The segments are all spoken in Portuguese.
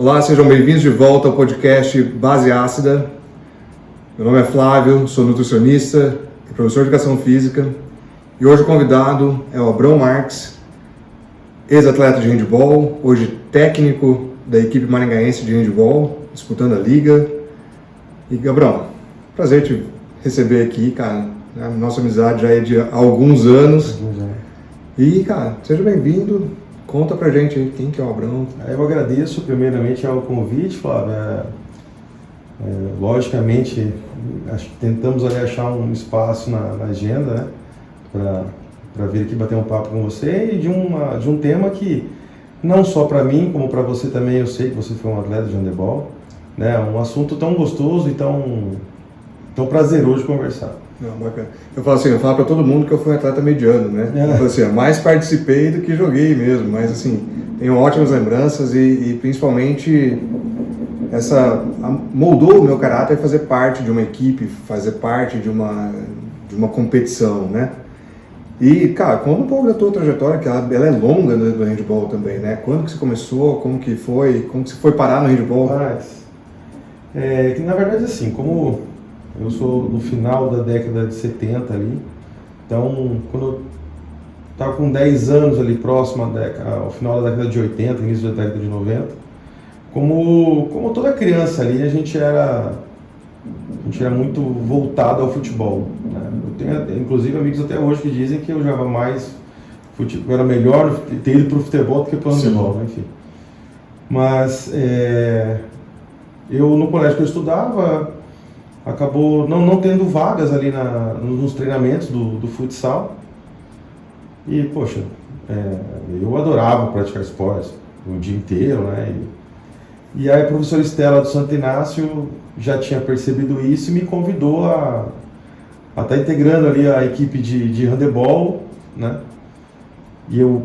Olá, sejam bem-vindos de volta ao podcast Base Ácida. Meu nome é Flávio, sou nutricionista e professor de educação física. E hoje o convidado é o Abrão Marques, ex-atleta de handebol, hoje técnico da equipe maringaense de handebol, disputando a liga. E, Abrão, prazer te receber aqui, cara. Nossa amizade já é de alguns anos. E, cara, seja bem-vindo. Conta pra gente aí quem que é o Abrão. Eu agradeço primeiramente ao convite, Flávio. Logicamente, acho que tentamos ali achar um espaço na agenda, né, para vir aqui bater um papo com você e de um tema que não só para mim, como para você também, eu sei que você foi um atleta de handebol, né, um assunto tão gostoso e tão prazeroso de conversar. Não, bacana. Eu falo para todo mundo que eu fui um atleta mediano, né? Então, assim, mais participei do que joguei mesmo, mas assim, tenho ótimas lembranças e principalmente moldou o meu caráter fazer parte de uma equipe, fazer parte de uma competição, né? E, cara, conta um pouco da tua trajetória, que ela é longa do handebol também, né? Quando que você começou, como que você foi parar no handebol? Que na verdade, assim, como eu sou do final da década de 70 ali, então quando eu estava com 10 anos ali próximo ao final da década de 80, início da década de 90, como toda criança ali, a gente era muito voltado ao futebol, né? Eu tenho inclusive amigos até hoje que dizem que eu jogava mais futebol, era melhor ter ido para o futebol do que para o handebol, né? Enfim. Mas eu no colégio que eu estudava, acabou não tendo vagas ali nos treinamentos do futsal. E, poxa, eu adorava praticar esportes o dia inteiro, né? E aí a professora Estela do Santo Inácio já tinha percebido isso e me convidou a estar integrando ali a equipe de handebol, né? E eu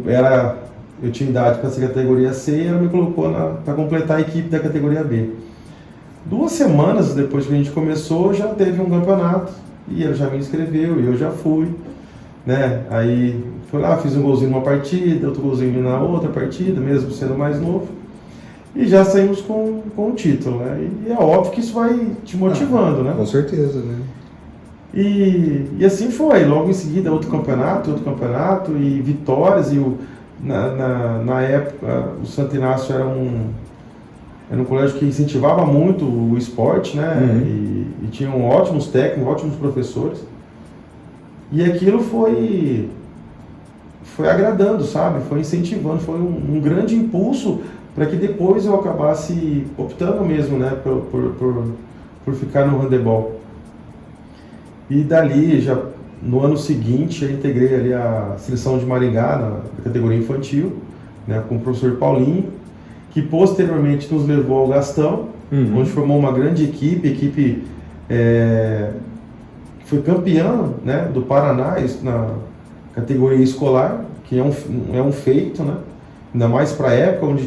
tinha idade para ser categoria C e ela me colocou para completar a equipe da categoria B. 2 semanas depois que a gente começou, já teve um campeonato e ela já me inscreveu e eu já fui, né? Aí fui lá, fiz um golzinho numa partida, outro golzinho na outra partida, mesmo sendo mais novo, e já saímos com o título, né? E é óbvio que isso vai te motivando, né? Com certeza, né? E assim foi, logo em seguida outro campeonato e vitórias, na época o Santo Inácio era um colégio que incentivava muito o esporte, né? Uhum. E tinham ótimos técnicos, ótimos professores. E aquilo foi agradando, sabe? Foi incentivando, foi um grande impulso para que depois eu acabasse optando mesmo, né? Por ficar no handebol. E dali, já no ano seguinte, eu integrei ali a seleção de Maringá, na categoria infantil, né? Com o professor Paulinho, que posteriormente nos levou ao Gastão, onde formou uma grande equipe que foi campeã, né, do Paraná na categoria escolar, que é um feito, né, ainda mais para a época onde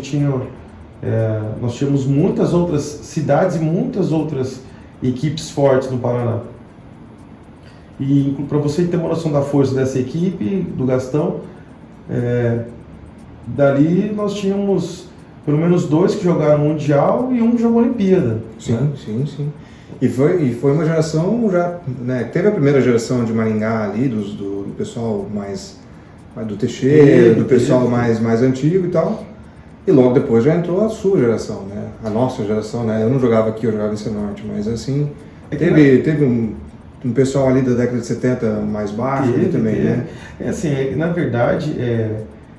nós tínhamos muitas outras cidades e muitas outras equipes fortes no Paraná. E para você ter uma noção da força dessa equipe, do Gastão, dali nós tínhamos pelo menos 2 que jogaram Mundial e um que jogou Olimpíada. Sim, né? sim. E foi uma geração já, né? Teve a primeira geração de Maringá ali, do pessoal mais do Teixeira, do pessoal mais antigo e tal. E logo depois já entrou a sua geração, né? A nossa geração, né? Eu não jogava aqui, eu jogava em Cianorte, mas assim, teve um pessoal ali da década de 70 mais baixo ali também, né? Na verdade,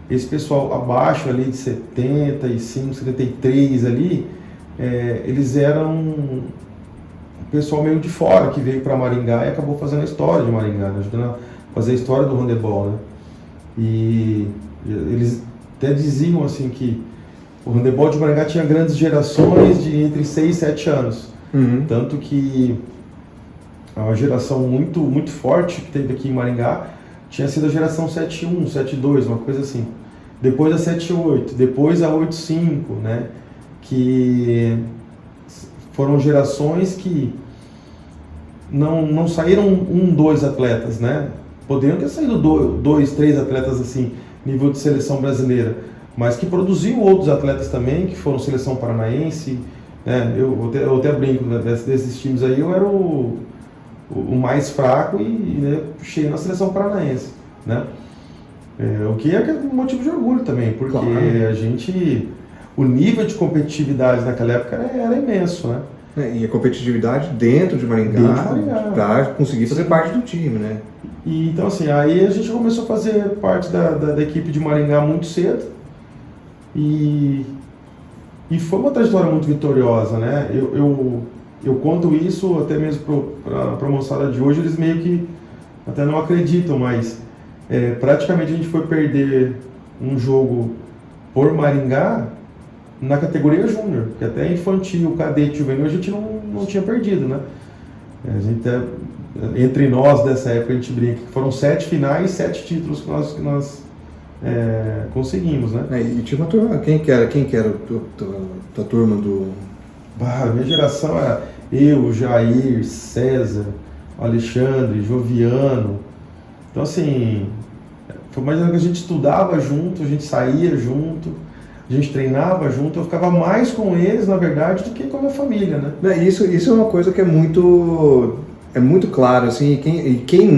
esse pessoal abaixo ali de 75, 73 ali, eles eram um pessoal meio de fora que veio para Maringá e acabou fazendo a história de Maringá, né? Ajudando a fazer a história do handebol, né? E eles até diziam assim que o handebol de Maringá tinha grandes gerações de entre 6 e 7 anos. Tanto que a geração muito, muito forte que teve aqui em Maringá tinha sido a geração 7-1, 7-2, uma coisa assim. Depois a 7-8, depois a 8-5, né? Que foram gerações que não saíram 2 atletas, né? Poderiam ter saído 2, 3 atletas assim, nível de seleção brasileira. mas que produziu outros atletas também, que foram seleção paranaense, né? Eu até brinco, né, desses times aí, eu era o mais fraco e né, cheguei na seleção paranaense, né? O que é um motivo de orgulho também, porque claro, o nível de competitividade naquela época era imenso, né? E a competitividade dentro de Maringá, para conseguir fazer parte do time, né? E, então assim, aí a gente começou a fazer parte da equipe de Maringá muito cedo e foi uma trajetória muito vitoriosa, né? Eu conto isso até mesmo para a moçada de hoje, eles meio que até não acreditam, mas praticamente a gente foi perder um jogo por Maringá na categoria júnior, que até infantil, cadete, juvenil, a gente não tinha perdido, né? A gente entre nós dessa época a gente brinca que foram 7 finais, 7 títulos que nós conseguimos, né? E tinha uma turma, quem que era a turma do... A minha geração era eu, Jair, César, Alexandre, Joviano. Então assim, foi mais ou menos que a gente estudava junto, a gente saía junto, a gente treinava junto, eu ficava mais com eles, na verdade, do que com a minha família, né? Isso é uma coisa que é muito claro, assim, e quem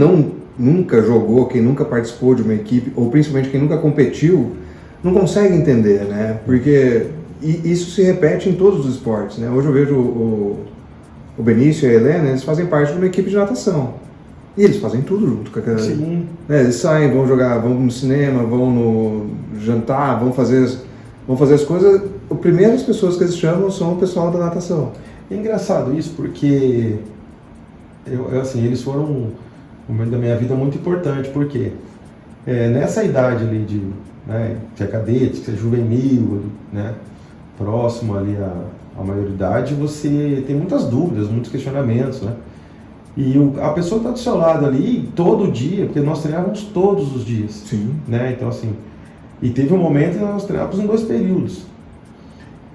nunca jogou, quem nunca participou de uma equipe, ou principalmente quem nunca competiu, não consegue entender, né? Porque isso se repete em todos os esportes, né? Hoje eu vejo o Benício e a Helena, eles fazem parte de uma equipe de natação. E eles fazem tudo junto com aquela... Sim. Né? Eles saem, vão jogar, vão no cinema, vão no jantar, vão fazer as coisas. As primeiras pessoas que eles chamam são o pessoal da natação. É engraçado isso, porque assim, eles foram um momento da minha vida muito importante, porque nessa idade ali de que é cadete, que é juvenil, né, próximo ali à maioridade, você tem muitas dúvidas, muitos questionamentos, né? E a pessoa está do seu lado ali todo dia, porque nós treinávamos todos os dias. Sim. Né? Então assim, e teve um momento em que nós treinávamos em 2 períodos.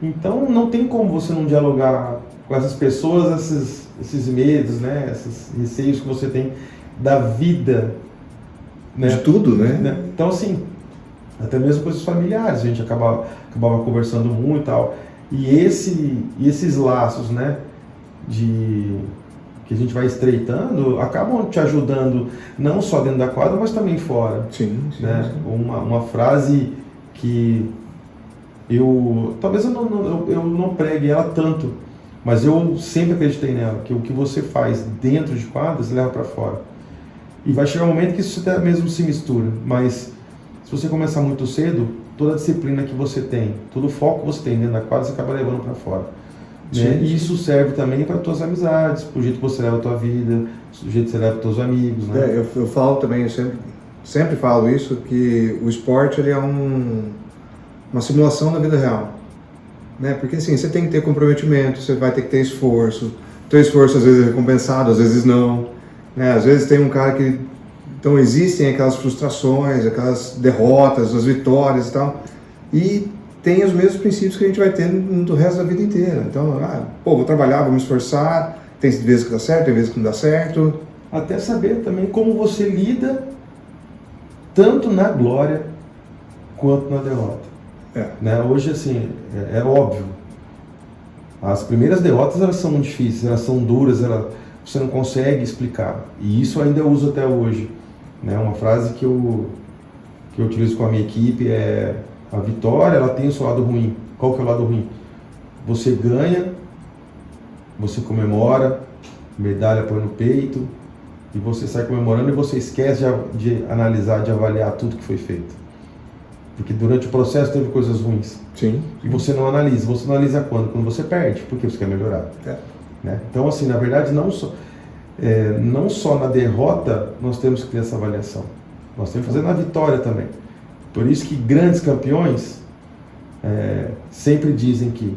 Então não tem como você não dialogar com essas pessoas, esses medos, né? Esses receios que você tem da vida, né? De tudo, né? Então assim, até mesmo coisas familiares, a gente acabava conversando muito e tal. E esses laços, né? Que a gente vai estreitando, acabam te ajudando não só dentro da quadra, mas também fora. Sim. Né? Uma frase que talvez eu não pregue ela tanto, mas eu sempre acreditei nela, que o que você faz dentro de quadra, você leva para fora. E vai chegar um momento que isso até mesmo se mistura, mas se você começar muito cedo, toda a disciplina que você tem, todo o foco que você tem dentro da quadra, você acaba levando para fora. Né? E isso serve também para as tuas amizades, para o jeito que você leva a tua vida, o jeito que você leva os teus amigos. Né? Eu falo também, eu sempre falo isso, que o esporte ele é uma simulação da vida real. Né? Porque assim, você tem que ter comprometimento, você vai ter que ter esforço. O teu esforço às vezes é recompensado, às vezes não. Né? Às vezes tem um cara que... Então existem aquelas frustrações, aquelas derrotas, as vitórias e tal. E tem os mesmos princípios que a gente vai ter no resto da vida inteira. Então, vou trabalhar, vou me esforçar, tem vezes que dá certo, tem vezes que não dá certo. Até saber também como você lida tanto na glória quanto na derrota. Né? Hoje, assim, é óbvio, as primeiras derrotas elas são muito difíceis, elas são duras, você não consegue explicar. E isso ainda eu uso até hoje. Né? Uma frase que eu utilizo com a minha equipe é: a vitória, ela tem o seu lado ruim. Qual que é o lado ruim? Você ganha, você comemora, medalha põe no peito, e você sai comemorando e você esquece de analisar, de avaliar tudo que foi feito. Porque durante o processo teve coisas ruins. Sim. E você não analisa. Você analisa quando? Quando você perde, porque você quer melhorar. Né? Então, assim, na verdade, não só na derrota nós temos que ter essa avaliação. Nós temos que fazer na vitória também. Por isso que grandes campeões sempre dizem que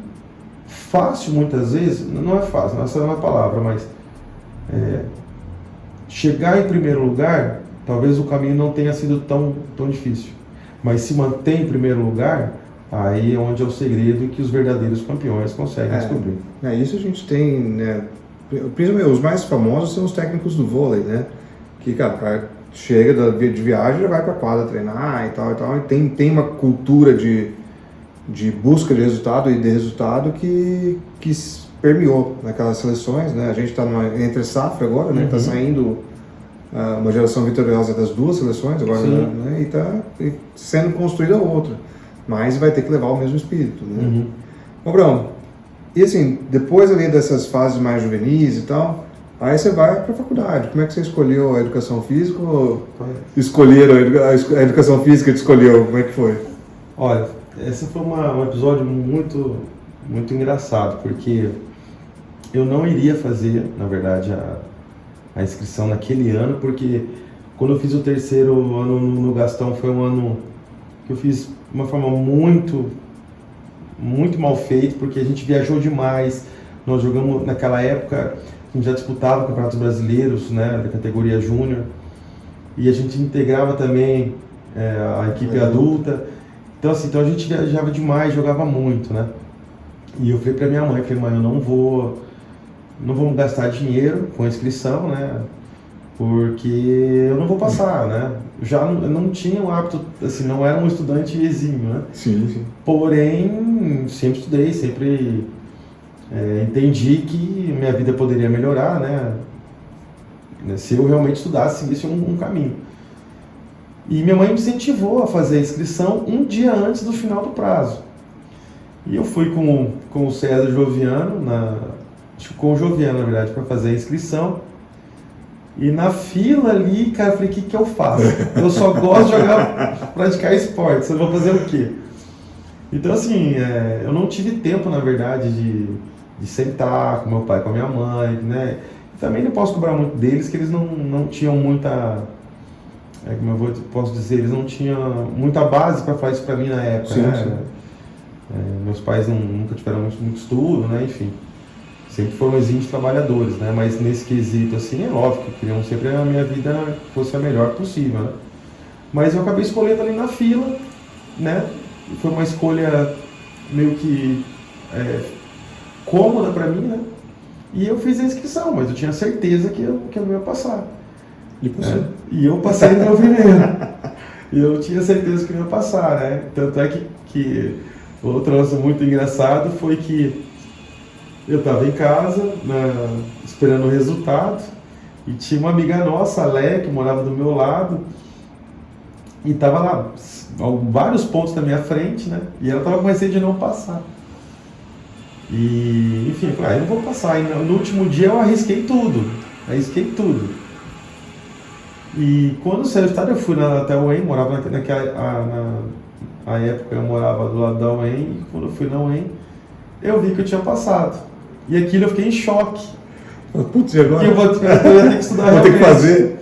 fácil, muitas vezes, não é fácil, essa não é a palavra, mas chegar em primeiro lugar, talvez o caminho não tenha sido tão difícil. Mas se manter em primeiro lugar, aí é onde é o segredo que os verdadeiros campeões conseguem descobrir. Isso a gente tem, né? Principalmente os mais famosos são os técnicos do vôlei, né? Que, cara, o cara chega de viagem, já vai pra quadra treinar e tal, e tem uma cultura de de busca de resultado e de resultado que permeou naquelas seleções, né? A gente está entre safra agora, né? Está saindo uma geração vitoriosa das duas seleções agora, né? E está sendo construída outra, mas vai ter que levar o mesmo espírito, né? Bom, Brão, e assim, depois ali dessas fases mais juvenis e tal, aí você vai para a faculdade. Como é que você escolheu a educação física ou escolheram a educação física te escolheu? Como é que foi? Olha, esse foi um episódio muito, muito engraçado, porque eu não iria fazer, na verdade, a inscrição naquele ano, porque quando eu fiz o terceiro ano no Gastão foi um ano que eu fiz de uma forma muito mal feita, porque a gente viajou demais. Nós jogamos, naquela época, a gente já disputava campeonatos brasileiros, né, da categoria júnior, e a gente integrava também a equipe adulta. Então, assim, a gente viajava demais, jogava muito, né? E eu falei pra minha mãe, mãe, eu não vou gastar dinheiro com a inscrição, né? Porque eu não vou passar, né? Eu não tinha o hábito, assim, não era um estudante exímio, né? Sim. Porém, sempre estudei, sempre entendi que minha vida poderia melhorar, né? Se eu realmente estudasse, seguisse um caminho. E minha mãe me incentivou a fazer a inscrição um dia antes do final do prazo. E eu fui com o César Joviano, com o Joviano, na verdade, para fazer a inscrição. E na fila ali, cara, eu falei, o que eu faço? Eu só gosto de praticar esportes, eu vou fazer o quê? Então, assim, eu não tive tempo, na verdade, de sentar com meu pai, com a minha mãe, né? E também não posso cobrar muito deles, que eles não tinham muita... como eu posso dizer, eles não tinham muita base para fazer isso para mim na época, sim, né? Sim. Meus pais nunca tiveram muito estudo, né? Enfim, sempre foram exímios trabalhadores, né? Mas nesse quesito, assim, é óbvio que queriam sempre a minha vida fosse a melhor possível, né? Mas eu acabei escolhendo ali na fila, né? Foi uma escolha meio que cômoda para mim, né? E eu fiz a inscrição, mas eu tinha certeza que eu não ia passar. E eu passei no meu primeiro. E eu tinha certeza que eu ia passar, né? Tanto é que outro lance muito engraçado foi que eu estava em casa, né, esperando o resultado, e tinha uma amiga nossa, a Lé, que morava do meu lado, e estava lá, vários pontos na minha frente, né? E ela estava com receio de não passar. E, enfim, eu falei, eu não vou passar. E no último dia eu arrisquei tudo. E quando saiu o estado, eu fui até a UEM, morava na época eu morava do lado da UEM, e quando eu fui na UEM, eu vi que eu tinha passado. E aquilo eu fiquei em choque. Putz, e agora? Eu ia ter que estudar vou ter que fazer.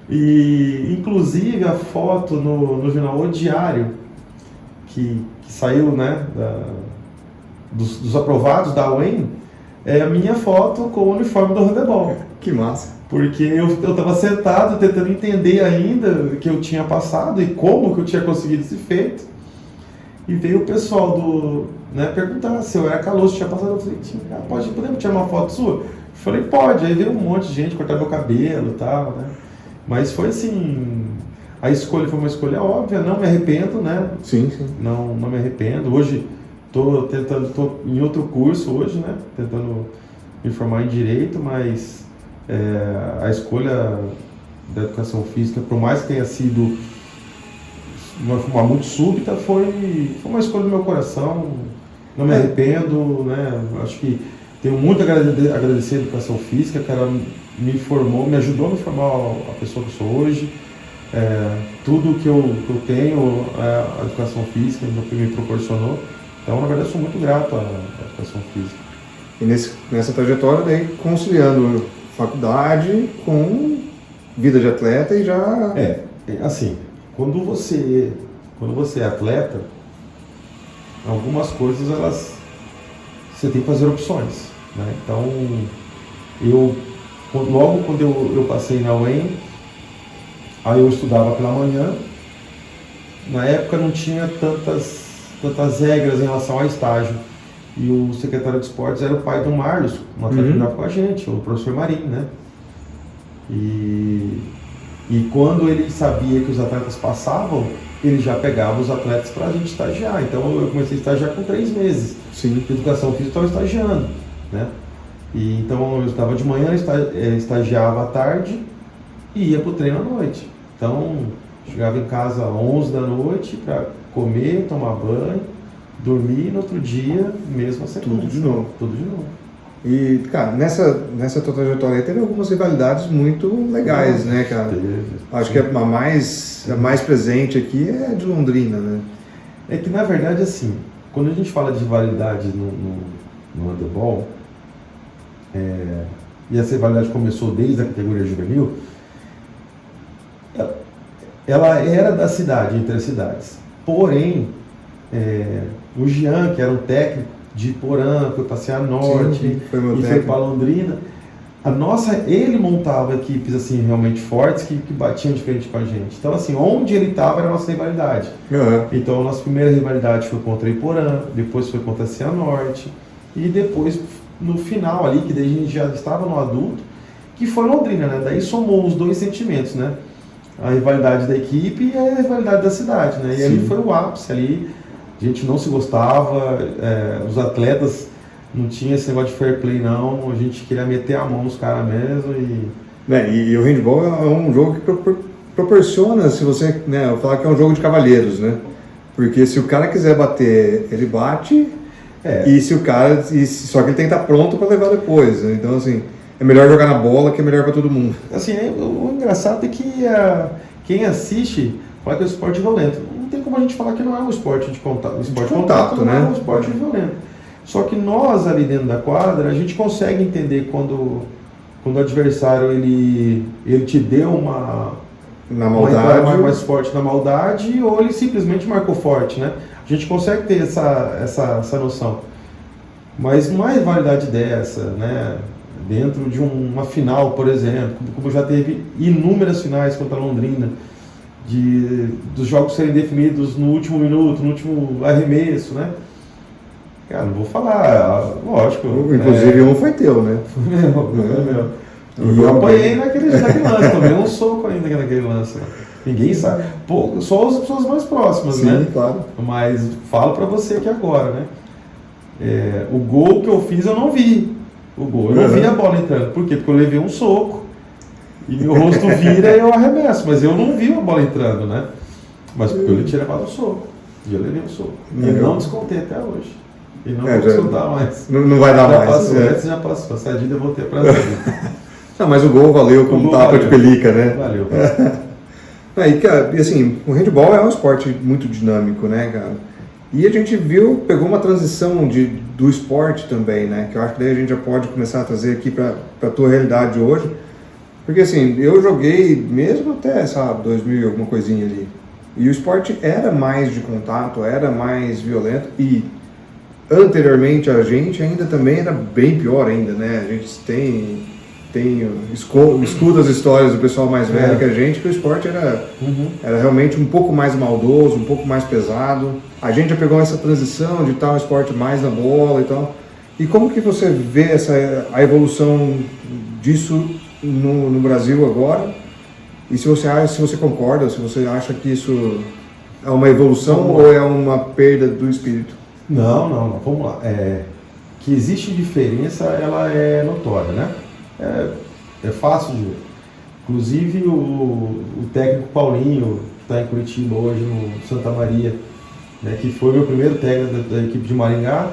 E, inclusive, a foto no jornal O Diário, que saiu, né, dos aprovados da UEM, é a minha foto com o uniforme do handebol. Que massa. Porque eu estava sentado tentando entender ainda que eu tinha passado e como que eu tinha conseguido esse feito. E veio o pessoal perguntar se eu era caloso, tinha passado. Eu falei, podemos tirar uma foto sua? Eu falei, pode. Aí veio um monte de gente cortar meu cabelo e tal, né? Mas foi assim, a escolha foi uma escolha óbvia, não me arrependo, né? Sim. Não me arrependo. Hoje estou em outro curso hoje, né? Tentando me formar em Direito, mas a escolha da educação física, por mais que tenha sido uma forma muito súbita, foi uma escolha do meu coração, não me arrependo, né? Acho que tenho muito a agradecer a educação física, que ela me formou, me ajudou a me formar a pessoa que eu sou hoje. Tudo que eu tenho, a educação física me proporcionou. Então, na verdade, eu sou muito grato à educação física. E nessa trajetória, daí, conciliando faculdade com vida de atleta e já... assim, quando você é atleta, algumas coisas você tem que fazer opções, né? Então, logo quando eu passei na UEM, aí eu estudava pela manhã. Na época não tinha tantas regras em relação ao estágio. E o secretário de esportes era o pai do Marlos, um atleta que andava com a gente, o professor Marinho, né? E E quando ele sabia que os atletas passavam, ele já pegava os atletas para a gente estagiar. Então eu comecei a estagiar com 3 meses. Sim. De educação física eu estava estagiando, né? E então eu estava de manhã, estagiava à tarde e ia para o treino à noite. Então chegava em casa às 11 da noite para comer, tomar banho, dormir, e no outro dia, mesma sequência. Tudo de novo. Tudo de novo. E, cara, nessa tua trajetória aí teve algumas rivalidades muito legais, né, cara? Acho que a mais presente aqui é a de Londrina, né? É que, na verdade, assim, quando a gente fala de rivalidade no handebol, e essa rivalidade começou desde a categoria juvenil, ela era da cidade, entre as cidades. Porém, o Jean, que era um técnico de Porã, foi para Cianorte, sim, e foi para Londrina. Ele montava equipes assim realmente fortes que batiam de frente com a gente. Então, assim, onde ele estava era a nossa rivalidade. Uhum. Então, a nossa primeira rivalidade foi contra Iporã, depois foi contra Cianorte, e depois, no final ali, que daí a gente já estava no adulto, que foi Londrina, né? Daí somou os dois sentimentos, né? A rivalidade da equipe e a rivalidade da cidade, né? E ali foi o ápice ali. A gente não se gostava, os atletas não tinham esse negócio de fair play não, a gente queria meter a mão nos caras mesmo e o handball é um jogo que proporciona, se você, né, eu falar que é um jogo de cavalheiros, né? Porque se o cara quiser bater, ele bate, e se o cara, só que ele tem que estar pronto para levar depois, né? Então, assim, é melhor jogar na bola que é melhor para todo mundo. Assim, o engraçado é que quem assiste fala que é um esporte violento. Não tem como a gente falar que não é um esporte de contato. O esporte de contato não é um esporte violento. Só que nós, ali dentro da quadra, a gente consegue entender quando o adversário ele te deu uma maldade, mais forte na maldade, ou ele simplesmente marcou forte, né? A gente consegue ter essa noção. Mas uma rivalidade dessa, né? Dentro de uma final, por exemplo, como já teve inúmeras finais contra a Londrina, dos jogos serem definidos no último minuto, no último arremesso, né? Cara, não vou falar, lógico. Inclusive um foi teu, né? Foi meu. E eu apanhei naquele lance, tomei um soco ainda naquele lance. Ninguém sabe. Pô, só as pessoas mais próximas, né? Sim, claro. Mas falo pra você aqui agora, né? O gol que eu fiz eu não vi. Eu não vi a bola entrando. Por quê? Porque eu levei um soco. E meu rosto vira e eu arremesso, mas eu não vi a bola entrando, né? Mas porque eu tinha levado o soco. E eu levei o soco. E não descontei até hoje. E não vou descontar mais. Não vai dar mais. Passou, esse já passou. A saída eu vou ter prazer. Não, mas o gol valeu como tapa de pelica, né? Valeu. E assim, o handball é um esporte muito dinâmico, né, cara? E a gente pegou uma transição do esporte também, né? Que eu acho que daí a gente já pode começar a trazer aqui para a tua realidade hoje. Porque assim, eu joguei mesmo até, sabe, 2000 e alguma coisinha ali. E o esporte era mais de contato, era mais violento. E anteriormente a gente ainda também era bem pior ainda, né? A gente escuta as histórias do pessoal mais velho que a gente, que o esporte era realmente um pouco mais maldoso, um pouco mais pesado. A gente já pegou essa transição de estar um esporte mais na bola e tal. E como que você vê a evolução disso no Brasil agora? E se você concorda, se você acha que isso é uma evolução ou é uma perda do espírito? Não, vamos lá. Que existe diferença, ela é notória, né? É fácil de ver. Inclusive o técnico Paulinho, que está em Curitiba hoje, no Santa Maria, né, que foi meu primeiro técnico da equipe de Maringá,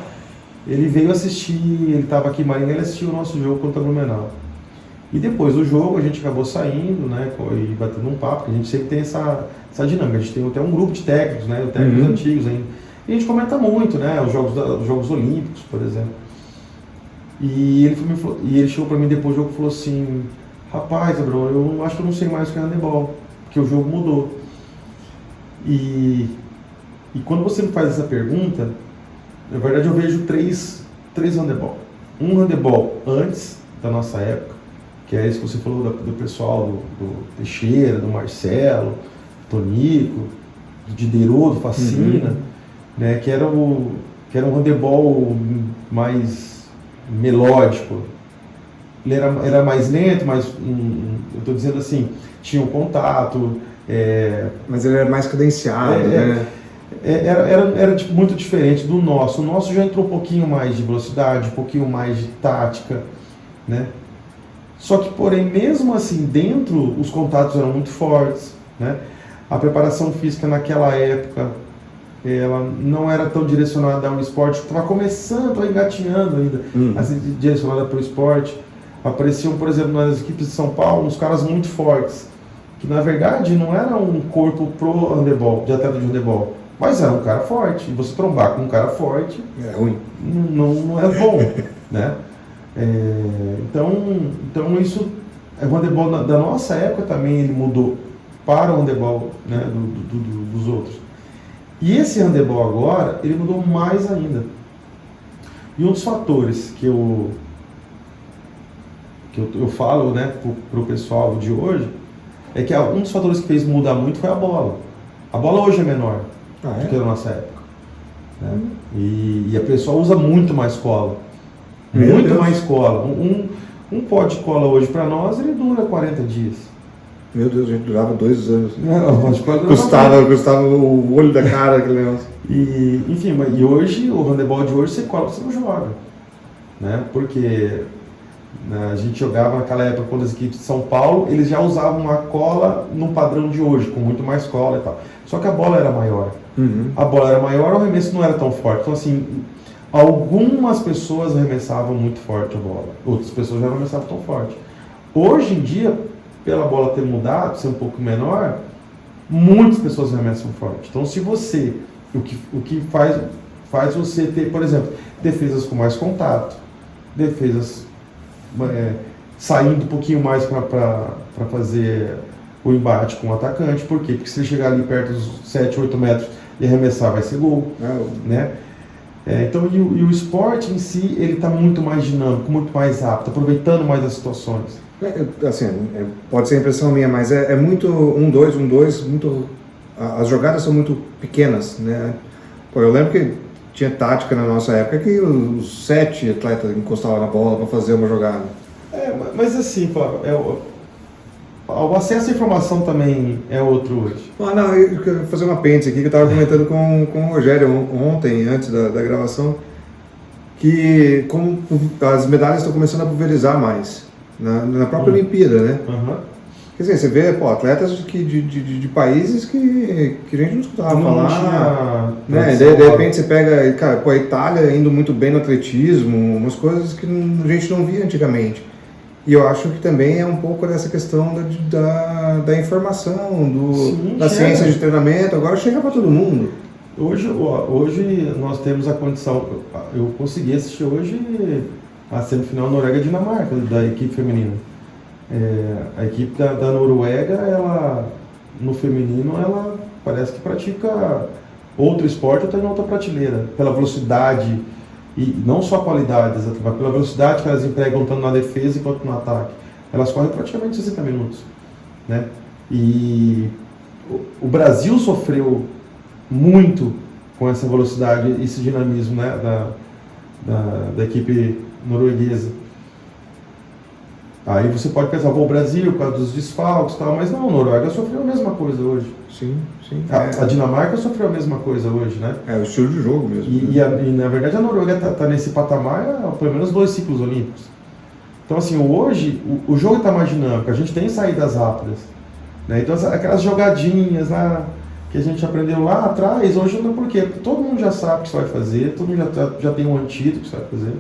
ele veio assistir, ele estava aqui em Maringá, ele assistiu o nosso jogo contra o Blumenau. E depois do jogo a gente acabou saindo, né, e batendo um papo, porque a gente sempre tem essa dinâmica. A gente tem até um grupo de técnicos, né, técnicos antigos ainda. E a gente comenta muito, né, os Jogos Olímpicos, por exemplo. E ele chegou para mim depois do jogo e falou assim: rapaz, Gabriel, eu acho que eu não sei mais o que é handebol, porque o jogo mudou. E quando você me faz essa pergunta, na verdade eu vejo três handebol. Um handebol antes da nossa época, que é esse que você falou do pessoal do Teixeira, do Marcelo, do Tonico, do Diderot, do Facina, né, que era um handebol mais melódico, ele era mais lento, mas eu estou dizendo assim, tinha um contato. Mas ele era mais cadenciado, né? Era tipo, muito diferente do nosso. O nosso já entrou um pouquinho mais de velocidade, um pouquinho mais de tática, né? Só que, porém, mesmo assim, dentro, os contatos eram muito fortes, né? A preparação física naquela época, ela não era tão direcionada ao esporte, estava começando, engatinhando ainda, a ser direcionada para o esporte. Apareciam, por exemplo, nas equipes de São Paulo, uns caras muito fortes, que na verdade não era um corpo pro handebol, de atleta de handebol, mas era um cara forte. E você trombar com um cara forte É ruim. não é bom, né? Então isso, o handebol da nossa época também ele mudou para o handebol, né, dos outros. E esse handebol agora, ele mudou mais ainda. E um dos fatores que eu falo, né, pro pessoal de hoje, é que um dos fatores que fez mudar muito foi a bola. A bola hoje é menor do que na nossa época, né? E a pessoa usa muito mais cola. Muito mais cola. Um pó de cola hoje para nós, ele dura 40 dias. Meu Deus, a gente durava 2 anos. Não, pó de cola custava o olho da cara aquele negócio. Enfim, e hoje, o handebol de hoje, você cola, você não joga, né? Porque a gente jogava naquela época, quando as equipes de São Paulo, eles já usavam uma cola no padrão de hoje, com muito mais cola e tal. Só que a bola era maior. A bola era maior, o arremesso não era tão forte. Então, assim, algumas pessoas arremessavam muito forte a bola, outras pessoas já não arremessavam tão forte. Hoje em dia, pela bola ter mudado, ser um pouco menor, muitas pessoas arremessam forte. Então, se você, o que faz você ter, por exemplo, defesas com mais contato, defesas saindo um pouquinho mais para fazer o embate com o atacante. Por quê? Porque se ele chegar ali perto dos 7, 8 metros e arremessar, vai ser gol, né? Então, e o esporte em si, ele está muito mais dinâmico, muito mais rápido, aproveitando mais as situações. Pode ser impressão minha, mas é muito 1-2, muito, as jogadas são muito pequenas, né? Pô, eu lembro que tinha tática na nossa época que os 7 atletas encostavam na bola para fazer uma jogada. Mas assim, Flávio, o acesso à informação também é outro hoje. Eu quero fazer um apêndice aqui que eu estava comentando com o Rogério ontem, antes da gravação, que como as medalhas estão começando a pulverizar mais na própria Olimpíada, né? Quer dizer, você vê atletas de países que a gente não escutava falar, né? De repente você pega, cara, a Itália indo muito bem no atletismo, umas coisas que a gente não via antigamente. E eu acho que também é um pouco dessa questão da informação, da ciência de treinamento, agora chega para todo mundo. Hoje nós temos a condição, eu consegui assistir hoje a semifinal Noruega-Dinamarca, da equipe feminina. A equipe da Noruega, ela, no feminino, ela parece que pratica outro esporte ou está em outra prateleira, pela velocidade, e não só a qualidade, mas pela velocidade que elas empregam tanto na defesa quanto no ataque. Elas correm praticamente 60 minutos, né? E o Brasil sofreu muito com essa velocidade, esse dinamismo, né, da equipe norueguesa. Aí você pode pensar, o Brasil, por causa dos desfalques e tal, mas não, a Noruega sofreu a mesma coisa hoje. Sim. A Dinamarca sofreu a mesma coisa hoje, né? É o estilo de jogo mesmo. E na verdade a Noruega está nesse patamar há pelo menos 2 ciclos olímpicos. Então, assim, hoje o jogo está mais dinâmico, a gente tem saídas rápidas, né? Então, aquelas jogadinhas lá que a gente aprendeu lá atrás, hoje não, por quê? Porque todo mundo já sabe o que você vai fazer, todo mundo já tem um antídoto que você vai fazer.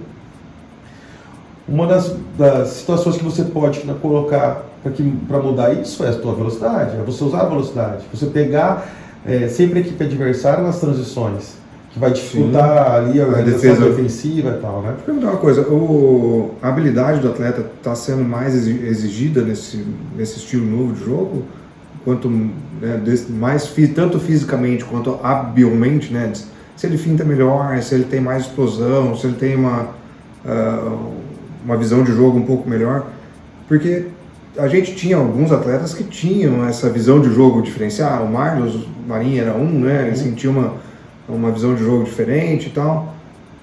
Uma das situações que você pode colocar para mudar isso é a sua velocidade, é você usar a velocidade, você pegar sempre a equipe adversária nas transições, que vai dificultar ali a defesa defensiva e tal, né? Deixa eu perguntar uma coisa, a habilidade do atleta está sendo mais exigida nesse estilo novo de jogo? Quanto, né, tanto fisicamente quanto habilmente, né? Se ele finta melhor, se ele tem mais explosão, se ele tem uma visão de jogo um pouco melhor, porque a gente tinha alguns atletas que tinham essa visão de jogo diferenciada. O Marlos Marinho era um, né? Ele sentia uma visão de jogo diferente e tal.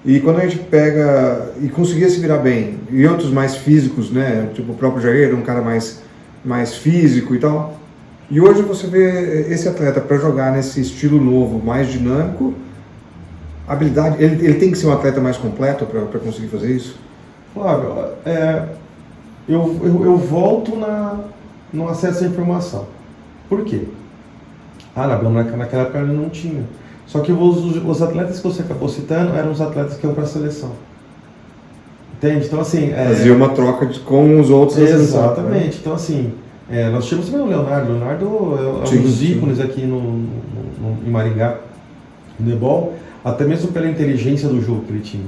E quando a gente pega e conseguia se virar bem, e outros mais físicos, né? Tipo o próprio Jair era um cara mais físico e tal. E hoje você vê esse atleta para jogar nesse estilo novo, mais dinâmico, habilidade, ele tem que ser um atleta mais completo para conseguir fazer isso? Flávio, eu volto no acesso à informação. Por quê? Naquela época ele não tinha. Só que os atletas que você acabou citando eram os atletas que iam para a seleção. Entende? Então, assim... Fazia uma troca com os outros da seleção. Exatamente. Né? Então, assim, nós tínhamos também o Leonardo. O Leonardo é um dos ícones aqui em Maringá, no handebol, até mesmo pela inteligência do jogo que ele tinha.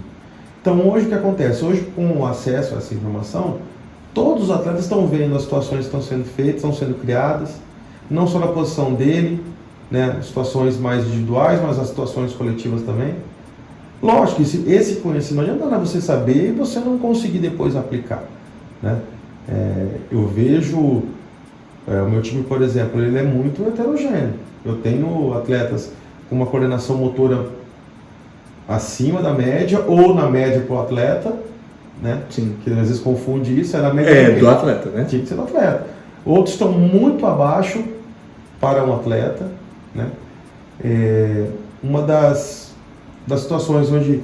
Então, hoje o que acontece? Hoje, com o acesso a essa informação, todos os atletas estão vendo as situações que estão sendo feitas, estão sendo criadas, não só na posição dele, né, situações mais individuais, mas as situações coletivas também. Lógico que esse conhecimento não adianta você saber e você não conseguir depois aplicar. Né? Eu vejo o meu time, por exemplo, ele é muito heterogêneo. Eu tenho atletas com uma coordenação motora acima da média ou na média para o atleta, né? Sim. Que às vezes confunde isso, é na média do atleta, né? Tinha que ser do atleta. Outros estão muito abaixo para um atleta, né? Uma das situações onde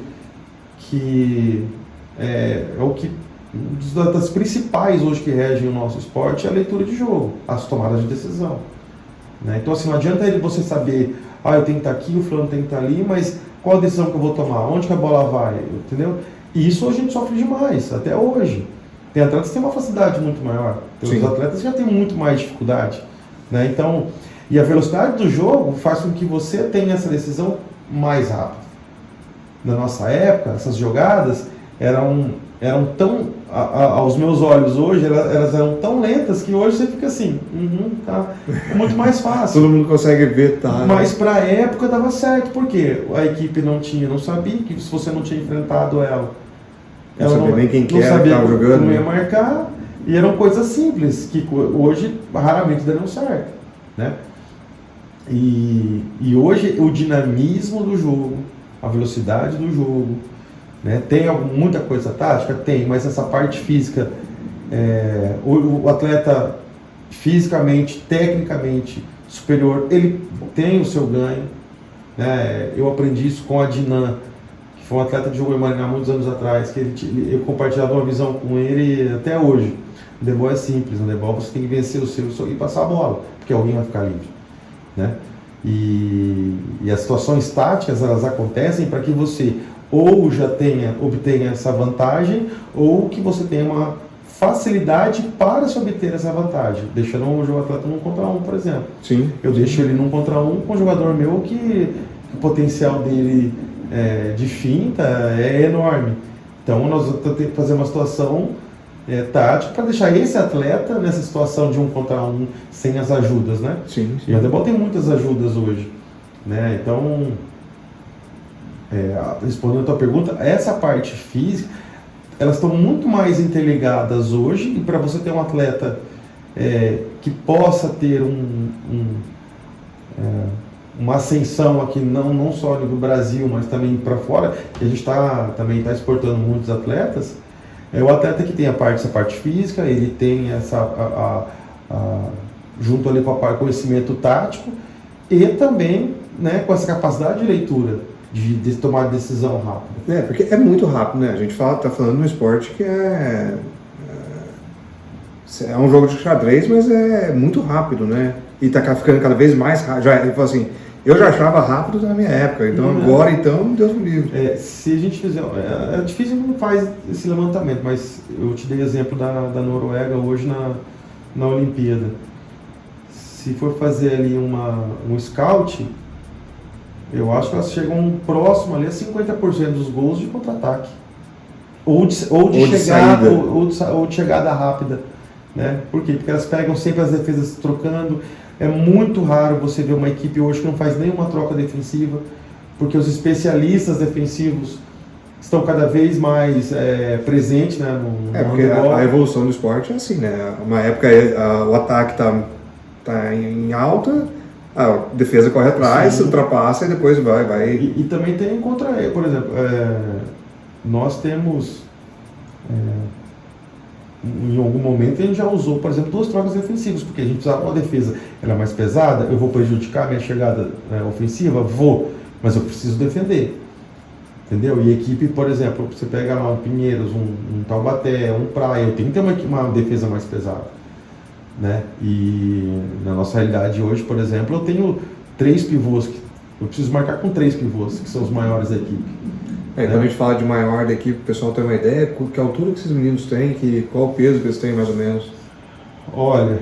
das principais hoje que regem o nosso esporte é a leitura de jogo, as tomadas de decisão. Né? Então, assim, não adianta você saber, eu tenho que estar aqui, o fulano tem que estar ali, mas qual a decisão que eu vou tomar? Onde que a bola vai? Entendeu? E isso a gente sofre demais, até hoje. Tem atletas que têm uma facilidade muito maior, tem os atletas que já têm muito mais dificuldade. Né? Então, e a velocidade do jogo faz com que você tenha essa decisão mais rápida. Na nossa época, essas jogadas eram tão, aos meus olhos hoje, elas eram tão lentas que hoje você fica assim, tá muito mais fácil. Todo mundo consegue ver, tá? Mas para a época dava certo, porque a equipe não sabia que se você não tinha enfrentado ela não sabia nem quem que era que estava jogando. Não ia marcar, e eram coisas simples, que hoje raramente dariam certo. Né? E hoje o dinamismo do jogo, a velocidade do jogo, né? Tem muita coisa tática? Tem, mas essa parte física, o atleta fisicamente, tecnicamente superior, ele tem o seu ganho. Né? Eu aprendi isso com a Dinan, que foi um atleta de jogo em Maringá muitos anos atrás, que eu compartilhava uma visão com ele até hoje. O handebol é simples, no handebol você tem que vencer o seu e passar a bola, porque alguém vai ficar livre. Né? E as situações táticas, elas acontecem para que você ou já obtenha essa vantagem, ou que você tenha uma facilidade para se obter essa vantagem, deixando o atleta num contra um, por exemplo. Sim. Eu deixo ele num contra um com um jogador meu que o potencial dele de finta é enorme. Então nós temos que fazer uma situação tática para deixar esse atleta nessa situação de um contra um sem as ajudas, né? Sim. E o handebol tem muitas ajudas hoje, né? Então, respondendo a tua pergunta, essa parte física, elas estão muito mais interligadas hoje, e para você ter um atleta que possa ter uma ascensão aqui, não só no Brasil, mas também para fora, que a gente também está exportando muitos atletas, o atleta que tem essa parte física, ele tem junto ali com a conhecimento tático, e também, né, com essa capacidade de leitura, de tomar decisão rápida. Porque é muito rápido, né? A gente está falando de um esporte que é um jogo de xadrez, mas é muito rápido, né? E está ficando cada vez mais rápido. Eu já achava rápido na minha época, então agora, Deus me livre. Se a gente fizer... É difícil não faz esse levantamento, mas eu te dei exemplo da Noruega hoje na Olimpíada. Se for fazer ali um scout, eu acho que elas chegam próximo ali a 50% dos gols de contra-ataque. Ou de chegada rápida. Né? Por quê? Porque elas pegam sempre as defesas trocando. É muito raro você ver uma equipe hoje que não faz nenhuma troca defensiva, porque os especialistas defensivos estão cada vez mais presentes, né, no porque a evolução do esporte é assim, né? Uma época o ataque tá em alta, a defesa corre atrás, ultrapassa e depois vai. E também tem por exemplo, nós temos, em algum momento a gente já usou, por exemplo, 2 trocas defensivas, porque a gente precisava de uma defesa, ela é mais pesada, eu vou prejudicar a minha chegada ofensiva? Vou, mas eu preciso defender. Entendeu? E equipe, por exemplo, você pega lá um Pinheiros, um Taubaté, um Praia, eu tenho que ter uma defesa mais pesada, né? E na nossa realidade hoje, por exemplo, eu tenho 3 pivôs, eu preciso marcar com 3 pivôs, que são os maiores da equipe. Quando a gente fala de maior da equipe, o pessoal tem uma ideia, que altura que esses meninos têm, qual o peso que eles têm mais ou menos? Olha,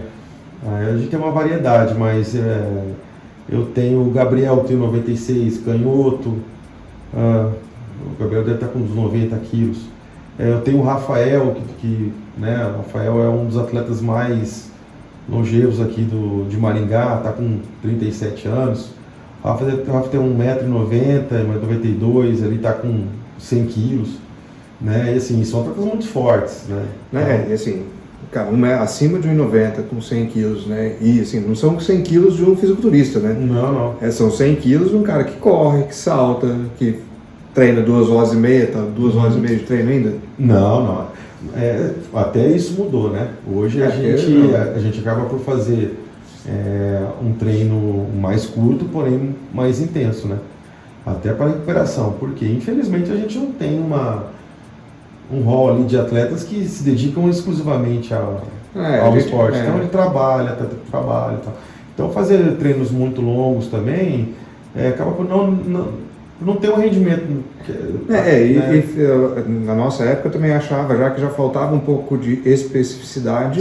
a gente tem uma variedade, mas eu tenho o Gabriel, tenho 96, canhoto, o Gabriel deve estar com uns 90 quilos. Eu tenho o Rafael, né, o Rafael é um dos atletas mais longevos aqui de Maringá, está com 37 anos. O Rafa tem 1,90m, 1,92m, ele está com 100 quilos. Né? E assim, são atletas muito fortes. Né? E assim, cara, um é acima de 1,90m com 100 quilos, né? E assim, não são 100 quilos de um fisiculturista, né? Não. São 100 quilos de um cara que corre, que salta, que treina 2 horas e meia, tá 2 horas e meia de treino ainda? Não. Até isso mudou, né? Hoje a gente acaba por fazer um treino mais curto, porém mais intenso, né? Até para recuperação, porque infelizmente a gente não tem um rol ali de atletas que se dedicam exclusivamente ao esporte. Então ele trabalha. Então fazer treinos muito longos também acaba por não ter um rendimento. Na nossa época eu também achava que já faltava um pouco de especificidade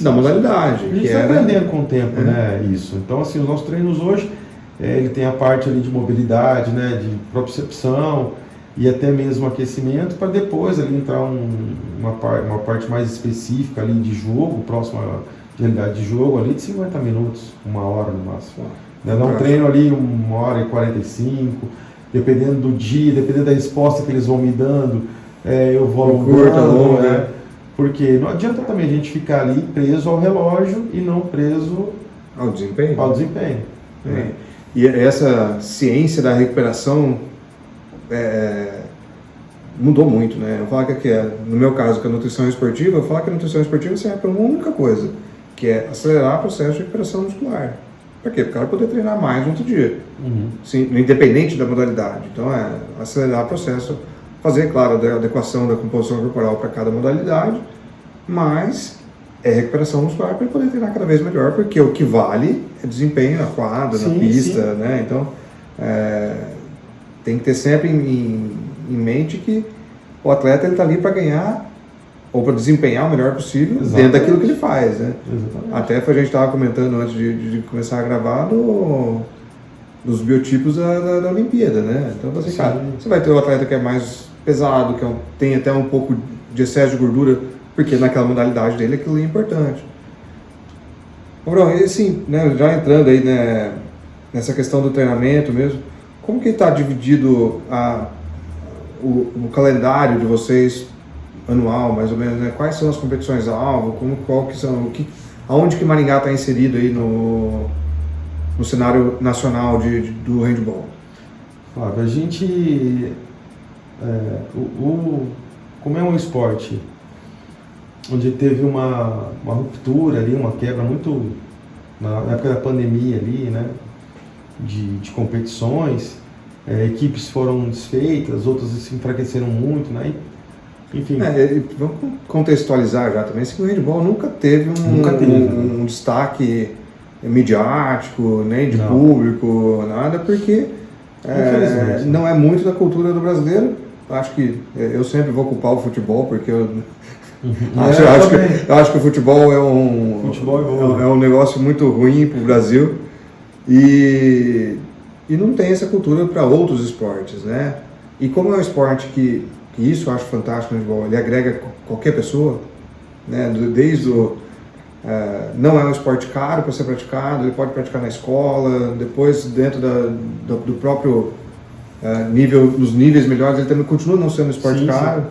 da modalidade. A gente está aprendendo com o tempo, né, isso. Então, assim, os nossos treinos hoje, ele tem a parte ali de mobilidade, né, de propriocepção e até mesmo aquecimento, para depois ali entrar uma parte mais específica ali de jogo, próxima de realidade de jogo ali de 50 minutos, 1 hora no máximo. Né, dar um treino ali 1h45, dependendo do dia, dependendo da resposta que eles vão me dando, eu vou alongando, né? Porque não adianta também a gente ficar ali preso ao relógio e não preso ao desempenho. Né? E essa ciência da recuperação mudou muito, né? Eu falo que no meu caso, que a nutrição esportiva, eu falo que a nutrição esportiva serve para uma única coisa, que é acelerar o processo de recuperação muscular. Para quê? Para o cara poder treinar mais no outro dia, sim, independente da modalidade. Então, acelerar o processo, fazer, claro, a adequação da composição corporal para cada modalidade, mas recuperação muscular para ele poder treinar cada vez melhor, porque o que vale é desempenho na quadra, na pista, né? Então, tem que ter sempre em mente que o atleta está ali para ganhar ou para desempenhar o melhor possível dentro daquilo que ele faz, né? Até a gente estava comentando antes de começar a gravar dos biotipos da Olimpíada, né? Então, assim, cara, você vai ter o atleta que é mais pesado, que tem até um pouco de excesso de gordura, porque naquela modalidade dele aquilo é importante. Bruno, e assim, né, já entrando aí, né, nessa questão do treinamento mesmo, como que está dividido o calendário de vocês anual, mais ou menos, né? Quais são as competições-alvo, aonde que Maringá está inserido aí no cenário nacional do handball? Flávio, a gente, como é um esporte onde teve uma ruptura ali, uma quebra muito, na época da pandemia ali, né, de competições, equipes foram desfeitas, outras se enfraqueceram muito, né? Enfim. Vamos contextualizar já também, que o handball nunca teve um destaque midiático, nem de público, nada, porque não é muito da cultura do brasileiro. Acho que eu sempre vou culpar o futebol, porque eu acho que o futebol é um negócio muito ruim para o Brasil e não tem essa cultura para outros esportes, né? E como é um esporte que isso eu acho fantástico no handball, ele agrega qualquer pessoa, né? Não é um esporte caro para ser praticado, ele pode praticar na escola, depois dentro do próprio nível, nos níveis melhores, ele também continua não sendo um esporte caro,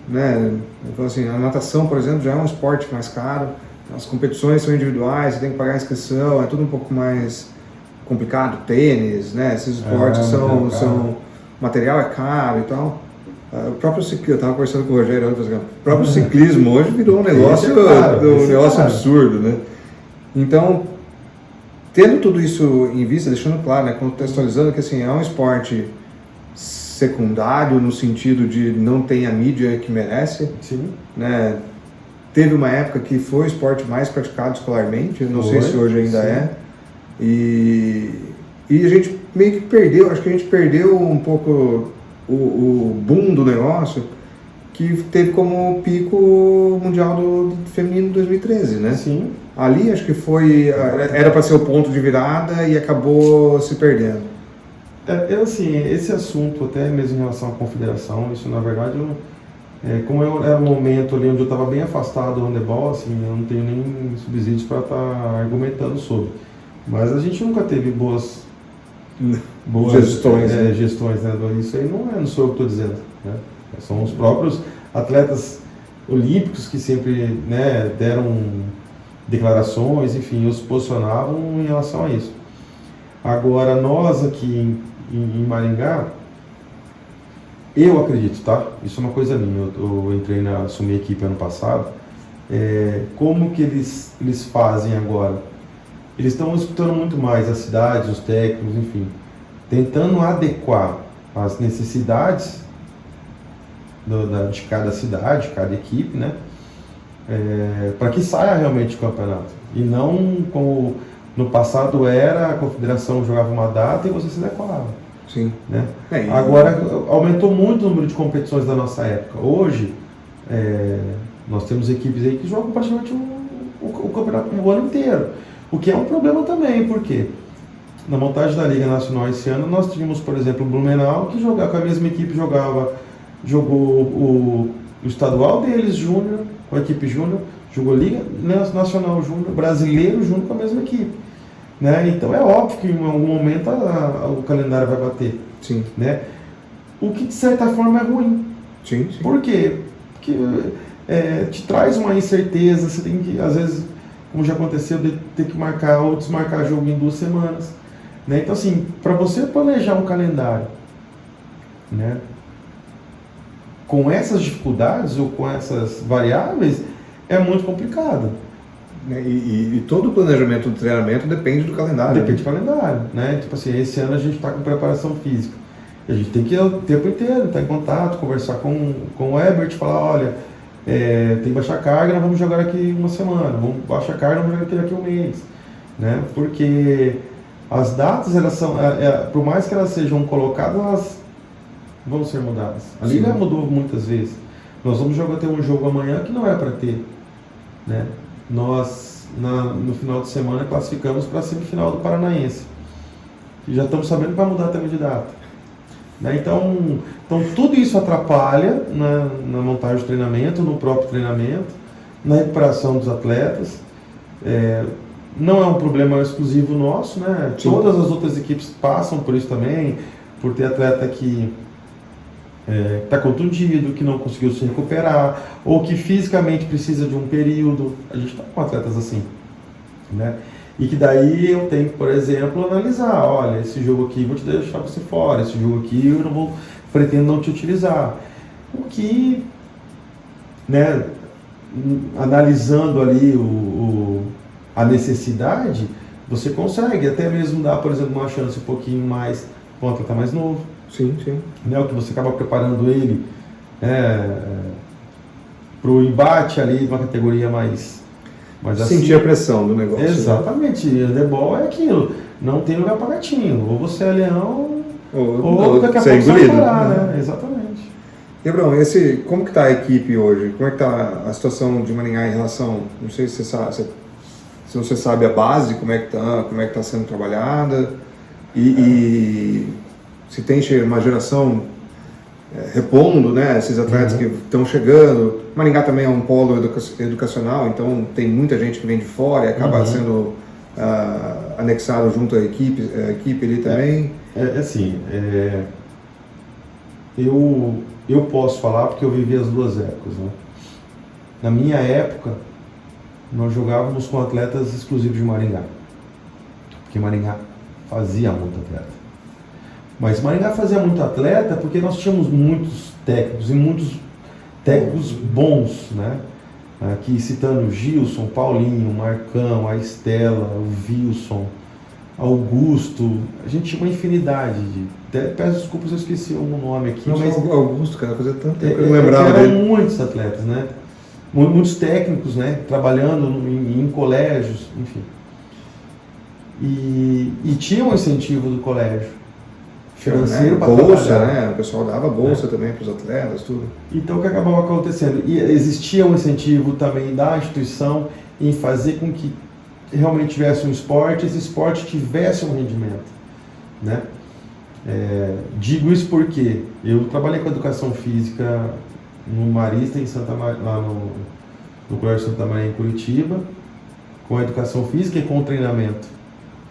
né? Então, assim, a natação, por exemplo, já é um esporte mais caro, as competições são individuais, você tem que pagar a inscrição, é tudo um pouco mais complicado, tênis, né? Esses esportes são material é caro e tal. O próprio ciclismo, eu estava conversando com o Rogério, o próprio ciclismo hoje virou um negócio, absurdo, né? Então, tendo tudo isso em vista, deixando claro, né, contextualizando que assim, é um esporte secundário no sentido de não tem a mídia que merece. Sim. Né? Teve uma época que foi o esporte mais praticado escolarmente, não sei se hoje ainda é. E a gente meio que perdeu, acho que a gente perdeu um pouco o boom do negócio, que teve como pico mundial do feminino 2013, né? Sim. Ali acho que foi, era para ser o ponto de virada e acabou se perdendo. Assim, esse assunto, até mesmo em relação à confederação, isso na verdade, como era um momento ali onde eu estava bem afastado do handebol, assim, eu não tenho nem subsídios para estar argumentando sobre. Mas a gente nunca teve boas gestões, né? Gestões, né? Isso aí não sou eu que estou dizendo, né? São os próprios atletas olímpicos que sempre, né, deram declarações, enfim, os posicionavam em relação a isso. Agora, nós aqui em Maringá, eu acredito, tá? Isso é uma coisa minha, eu entrei assumi a equipe ano passado, como que eles fazem agora? Eles estão escutando muito mais as cidades, os técnicos, enfim, tentando adequar as necessidades de cada cidade, cada equipe, né? Para que saia realmente o campeonato. E não como no passado a confederação jogava uma data e você se adequava. Sim. Né? Agora aumentou muito o número de competições da nossa época. Hoje, nós temos equipes aí que jogam praticamente o campeonato o ano inteiro. O que é um problema também, porque na montagem da Liga Nacional esse ano nós tínhamos, por exemplo, o Blumenau, que jogava com a mesma equipe, jogou o estadual deles, júnior, com a equipe júnior, jogou Liga Nacional Júnior, Brasileiro Júnior com a mesma equipe. Né? Então é óbvio que em algum momento o calendário vai bater. Sim. Né? O que de certa forma é ruim. Sim. Por quê? Porque te traz uma incerteza, você tem que, às vezes, como já aconteceu, de ter que marcar ou desmarcar jogo em 2 semanas. Né? Então, assim, para você planejar um calendário, né, com essas dificuldades ou com essas variáveis, é muito complicado. E todo o planejamento do treinamento depende do calendário. Depende do calendário, né? Tipo assim, esse ano a gente está com preparação física. A gente tem que ir o tempo inteiro, estar em contato, conversar com o Herbert, falar, olha, tem que baixar a carga, nós vamos jogar aqui 1 semana, vamos baixar a carga, vamos jogar aqui 1 mês. Né? Porque as datas, elas são, por mais que elas sejam colocadas, elas vão ser mudadas. A Liga mudou muitas vezes. Nós vamos ter um jogo amanhã que não é para ter. Né? Nós, no final de semana, classificamos para a semifinal do Paranaense. E já estamos sabendo que vai mudar também de data. Né? Então, tudo isso atrapalha na montagem do treinamento, no próprio treinamento, na recuperação dos atletas. Não é um problema exclusivo nosso, né? Todas as outras equipes passam por isso também, por ter atleta que está contundido, que não conseguiu se recuperar, ou que fisicamente precisa de um período. A gente está com atletas assim, né? E que daí eu tenho que, por exemplo, analisar, olha, esse jogo aqui vou te deixar você fora, esse jogo aqui eu não pretendo não te utilizar. O que, né, analisando ali a necessidade, você consegue até mesmo dar, por exemplo, uma chance um pouquinho mais para um atleta mais novo. Sim. Né, o que você acaba preparando ele para o embate ali de uma categoria mais sentir a pressão do negócio. Exatamente. Né? Handebol é aquilo. Não tem lugar para gatinho. Ou você é leão, ou daqui a pouco você vai parar, né? Exatamente. E, Abrão, como que está a equipe hoje? Como é que está a situação de Maringá em relação... Não sei se você sabe a base, como é que está sendo trabalhada. E se tem uma geração repondo, né, esses atletas que estão chegando. Maringá também é um polo educacional, então tem muita gente que vem de fora e acaba sendo anexado junto à equipe ali também. Eu posso falar porque eu vivi as 2 épocas. Né? Na minha época, nós jogávamos com atletas exclusivos de Maringá, porque Maringá fazia muito atleta. Mas Maringá fazia muito atleta porque nós tínhamos muitos técnicos e muitos técnicos bons, né? Aqui citando o Gilson, Paulinho, Marcão, a Estela, o Wilson, Augusto, a gente tinha uma infinidade peço desculpas se eu esqueci um nome aqui, não, mas Augusto, cara, fazia tanto tempo que eu não lembrava eram dele. muitos atletas, né? Muitos técnicos, né? Trabalhando em colégios, enfim. E tinha um incentivo do colégio financeiro para bolsa, trabalhar. né? O pessoal dava bolsa também para os atletas, tudo. Então o que acabava acontecendo? E existia um incentivo também da instituição em fazer com que realmente tivesse um esporte, esse esporte tivesse um rendimento, né? Digo isso porque eu trabalhei com educação física no Marista, lá no Colégio Santa Maria, em Curitiba, com a educação física e com o treinamento.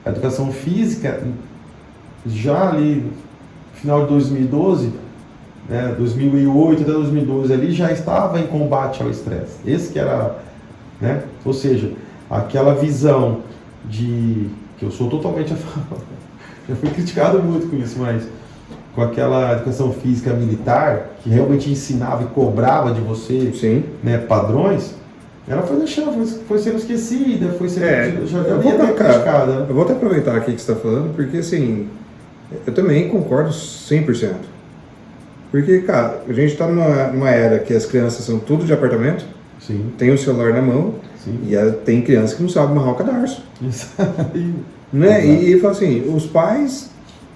A educação física, já ali no final de 2012, 2008 até 2012 ali, já estava em combate ao estresse. Esse que era, né? Ou seja, aquela visão de que eu sou totalmente a favor. Já fui criticado muito com isso, mas com aquela educação física militar, que realmente ensinava e cobrava de você, né, padrões, ela foi deixando, foi sendo esquecida, foi sendo criticada. Eu vou até aproveitar aqui que você está falando, porque assim, eu também concordo 100%. Porque, cara, a gente está numa era que as crianças são tudo de apartamento, Sim. tem o celular na mão, Sim. E tem crianças que não sabem amarrar o cadarço. Né? Exato. E fala assim, os pais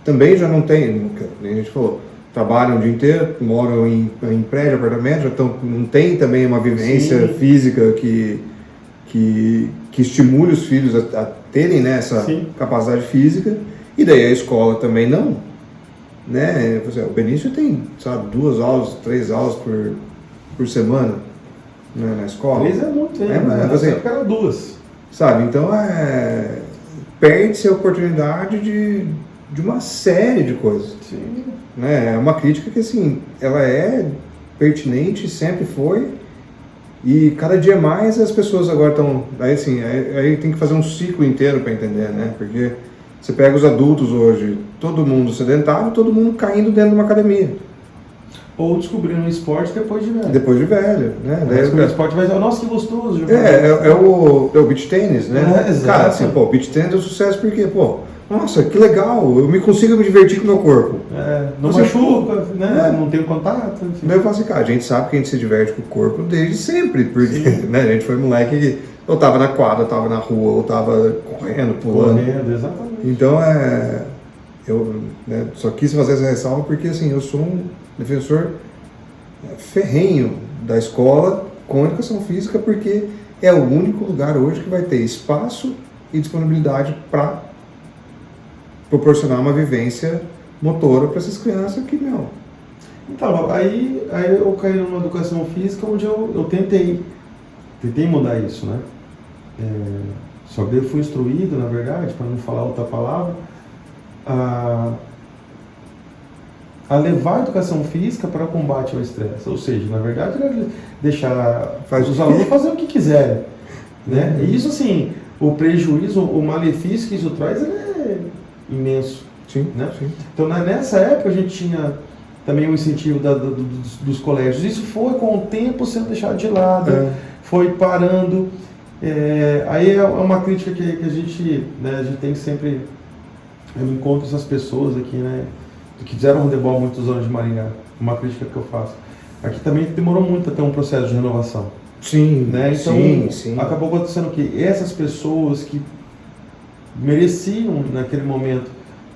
também já não têm, a gente falou, trabalham o dia inteiro, moram em prédio, apartamento, não tem também uma vivência Sim. física que estimule os filhos a terem, né, essa Sim. capacidade física, e daí a escola também não. Né? O Benício tem, sabe, 2 aulas, 3 aulas por semana, né, na escola. 3 é muito, hein? Mas assim, era 2. sabe, então perde-se a oportunidade de uma série de coisas. Sim. Né? É uma crítica que, assim, ela é pertinente, sempre foi, e cada dia mais as pessoas agora estão... Aí, assim, aí tem que fazer um ciclo inteiro para entender, né? Porque você pega os adultos hoje, todo mundo sedentário, todo mundo caindo dentro de uma academia. Ou descobrindo um esporte depois de velho. Depois de velho, né? O esporte vai dizer, nossa, que gostoso. É o beach tênis, né? Exato. Cara, assim, pô, beach tênis é um sucesso porque, pô, nossa, que legal, eu consigo me divertir com o meu corpo. Não Você machuca, né? Não tem contato. Enfim. Daí eu falo assim, cara, a gente sabe que a gente se diverte com o corpo desde sempre, porque né, a gente foi moleque que eu tava na quadra, eu tava na rua, eu tava correndo, pulando. Exatamente. Então, eu só quis fazer essa ressalva porque, assim, eu sou um defensor ferrenho da escola com educação física, porque é o único lugar hoje que vai ter espaço e disponibilidade para proporcionar uma vivência motora para essas crianças que, meu... Então, aí eu caí numa educação física onde eu tentei mudar isso, né? Só que eu fui instruído, na verdade, para não falar outra palavra, a levar a educação física para o combate ao estresse. Ou seja, na verdade, era deixar os alunos fazer o que quiserem. Né? E isso, assim, o prejuízo, o malefício que isso traz é imenso. Sim, né? Sim. Então, nessa época, a gente tinha também o incentivo dos colégios. Isso foi, com o tempo, sendo deixado de lado, foi parando. Aí é uma crítica que a gente tem que sempre... Eu encontro essas pessoas aqui, né, que fizeram handebol há muitos anos de Maringá. Uma crítica que eu faço. Aqui também demorou muito a ter um processo de renovação. Sim, né? Então, sim. acabou acontecendo que essas pessoas que mereciam, naquele momento,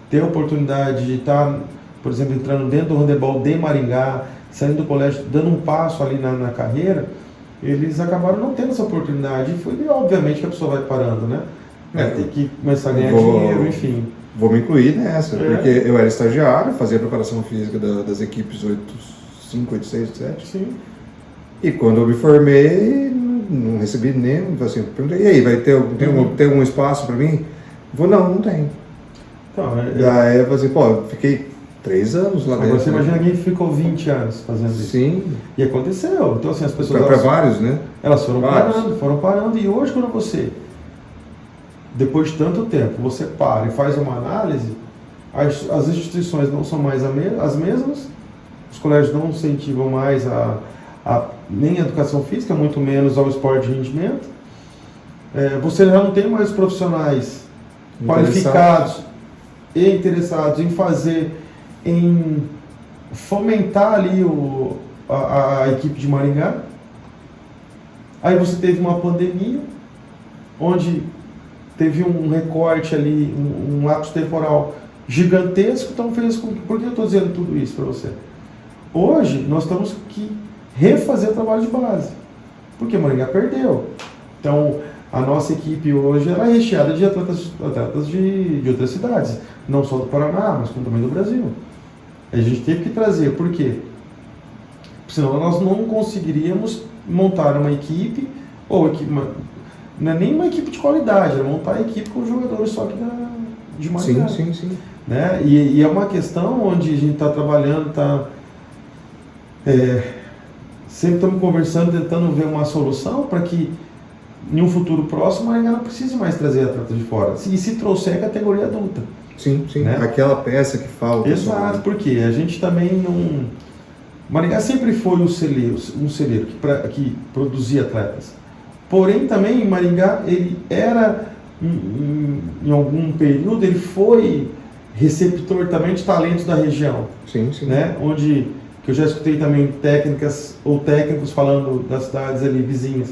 ter a oportunidade de estar, por exemplo, entrando dentro do handebol de Maringá, saindo do colégio, dando um passo ali na carreira, eles acabaram não tendo essa oportunidade. E foi, obviamente, que a pessoa vai parando, né? Tem que começar a ganhar dinheiro, enfim. Vou me incluir nessa, porque eu era estagiário, fazia preparação física das equipes 85, 86, 87. Sim. E quando eu me formei, não recebi nem, assim, perguntei, e aí, tem algum espaço para mim? Não tem. Então, Daí eu falei assim, eu fiquei 3 anos lá dentro. Você imagina alguém que ficou 20 anos fazendo isso. Sim. E aconteceu. Então, assim, as pessoas... Para vários, né? Elas foram parando, e hoje, quando você, depois de tanto tempo, você para e faz uma análise, as instituições não são mais as mesmas, os colégios não incentivam mais nem a educação física, muito menos ao esporte de rendimento. Você já não tem mais profissionais qualificados e interessados em fomentar ali a equipe de Maringá. Aí você teve uma pandemia, onde teve um recorte ali, um lapso temporal gigantesco, então fez com que... Por que eu estou dizendo tudo isso para você? Hoje, nós temos que refazer o trabalho de base, porque Maringá perdeu. Então, a nossa equipe hoje ela é recheada de atletas de outras cidades, não só do Paraná, mas como também do Brasil. A gente teve que trazer, por quê? Senão nós não conseguiríamos montar uma equipe, não é nem uma equipe de qualidade, é montar a equipe com jogadores só que de Maringá. Sim. Né? E é uma questão onde a gente está trabalhando, sempre estamos conversando, tentando ver uma solução para que em um futuro próximo Maringá não precise mais trazer atletas de fora. E se trouxer a categoria adulta. Sim, né? Aquela peça que falta. Exato, porque a gente também não... Maringá sempre foi um celeiro que produzia atletas. Porém, também Maringá, ele era, em algum período, ele foi receptor também de talentos da região. Sim. Né? Onde, que eu já escutei também técnicos falando das cidades ali vizinhas.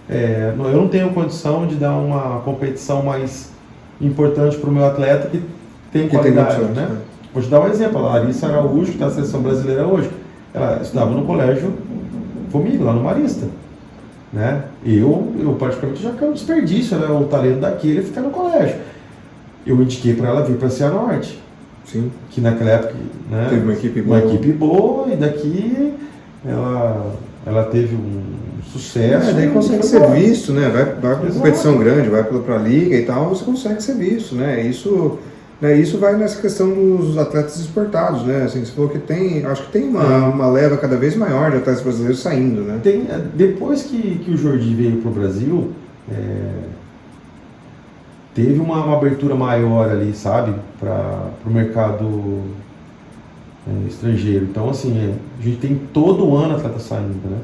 Eu não tenho condição de dar uma competição mais importante para o meu atleta que tem qualidade. Né? Vou te dar um exemplo. A Larissa Araújo, que está na seleção brasileira hoje, ela estudava no colégio comigo, lá no Marista. Né? Eu praticamente já quero um desperdício, né? O talento daquele ficar no colégio. Eu indiquei para ela vir para a Cianorte. Sim. Que naquela época, né, teve uma equipe boa. E daqui ela teve um sucesso. Daí consegue ser visto, né? Vai para competição grande, vai para a liga e tal, você consegue ser visto, né? Isso vai nessa questão dos atletas exportados, né? Assim, você falou que acho que tem uma leva cada vez maior de atletas brasileiros saindo, né? Depois que o Jordi veio para o Brasil, teve uma abertura maior ali, sabe? Para o mercado estrangeiro. Então, assim, a gente tem todo ano atleta saindo, né?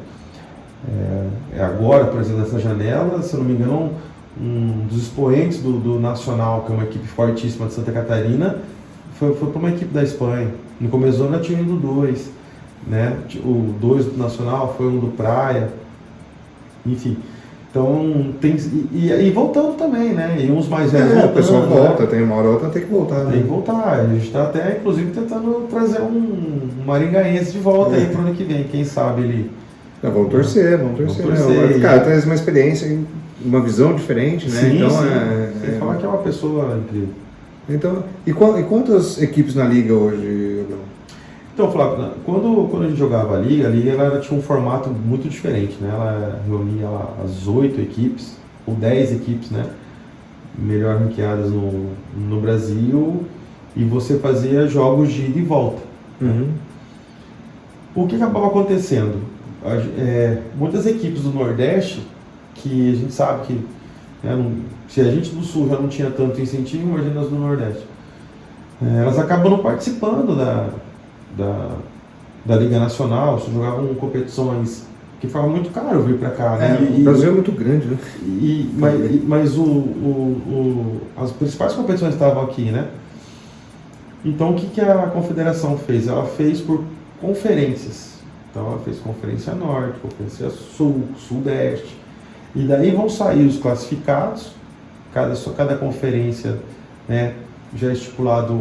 Agora, por exemplo, nessa janela, se eu não me engano, um dos expoentes do Nacional, que é uma equipe fortíssima de Santa Catarina, foi para uma equipe da Espanha. No começo do ano tinha ido 2, né? O 2 do Nacional foi um do Praia, enfim. Então, e voltando também, né? E uns mais velhos voltando. O pessoal volta, né? Tem uma hora ou outra tem que voltar. Tem que voltar. A gente está até, inclusive, tentando trazer um maringaense de volta aí para o ano que vem. Quem sabe ele... Vamos torcer. Né? Cara, traz uma experiência, uma visão diferente, né? Sim, então, Sem falar que é uma pessoa incrível. Então, e quantas equipes na liga hoje, Abrão? Então, Flávio, quando a gente jogava a liga ela tinha um formato muito diferente, né? Ela reunia as 8 equipes, ou 10 equipes, né? Melhor ranqueadas no Brasil, e você fazia jogos de ida e volta. Uhum. O que acabava acontecendo? Muitas equipes do Nordeste, que a gente sabe que, né, se a gente do Sul já não tinha tanto incentivo, imagina as do Nordeste. Elas acabam não participando da Liga Nacional, se jogavam competições que ficava muito caro vir para cá. Né? O Brasil é muito grande, né? Mas as principais competições estavam aqui, né? Então o que a Confederação fez? Ela fez por conferências. Então ela fez Conferência Norte, Conferência Sul, Sudeste. E daí vão sair os classificados, cada conferência, né, já é estipulado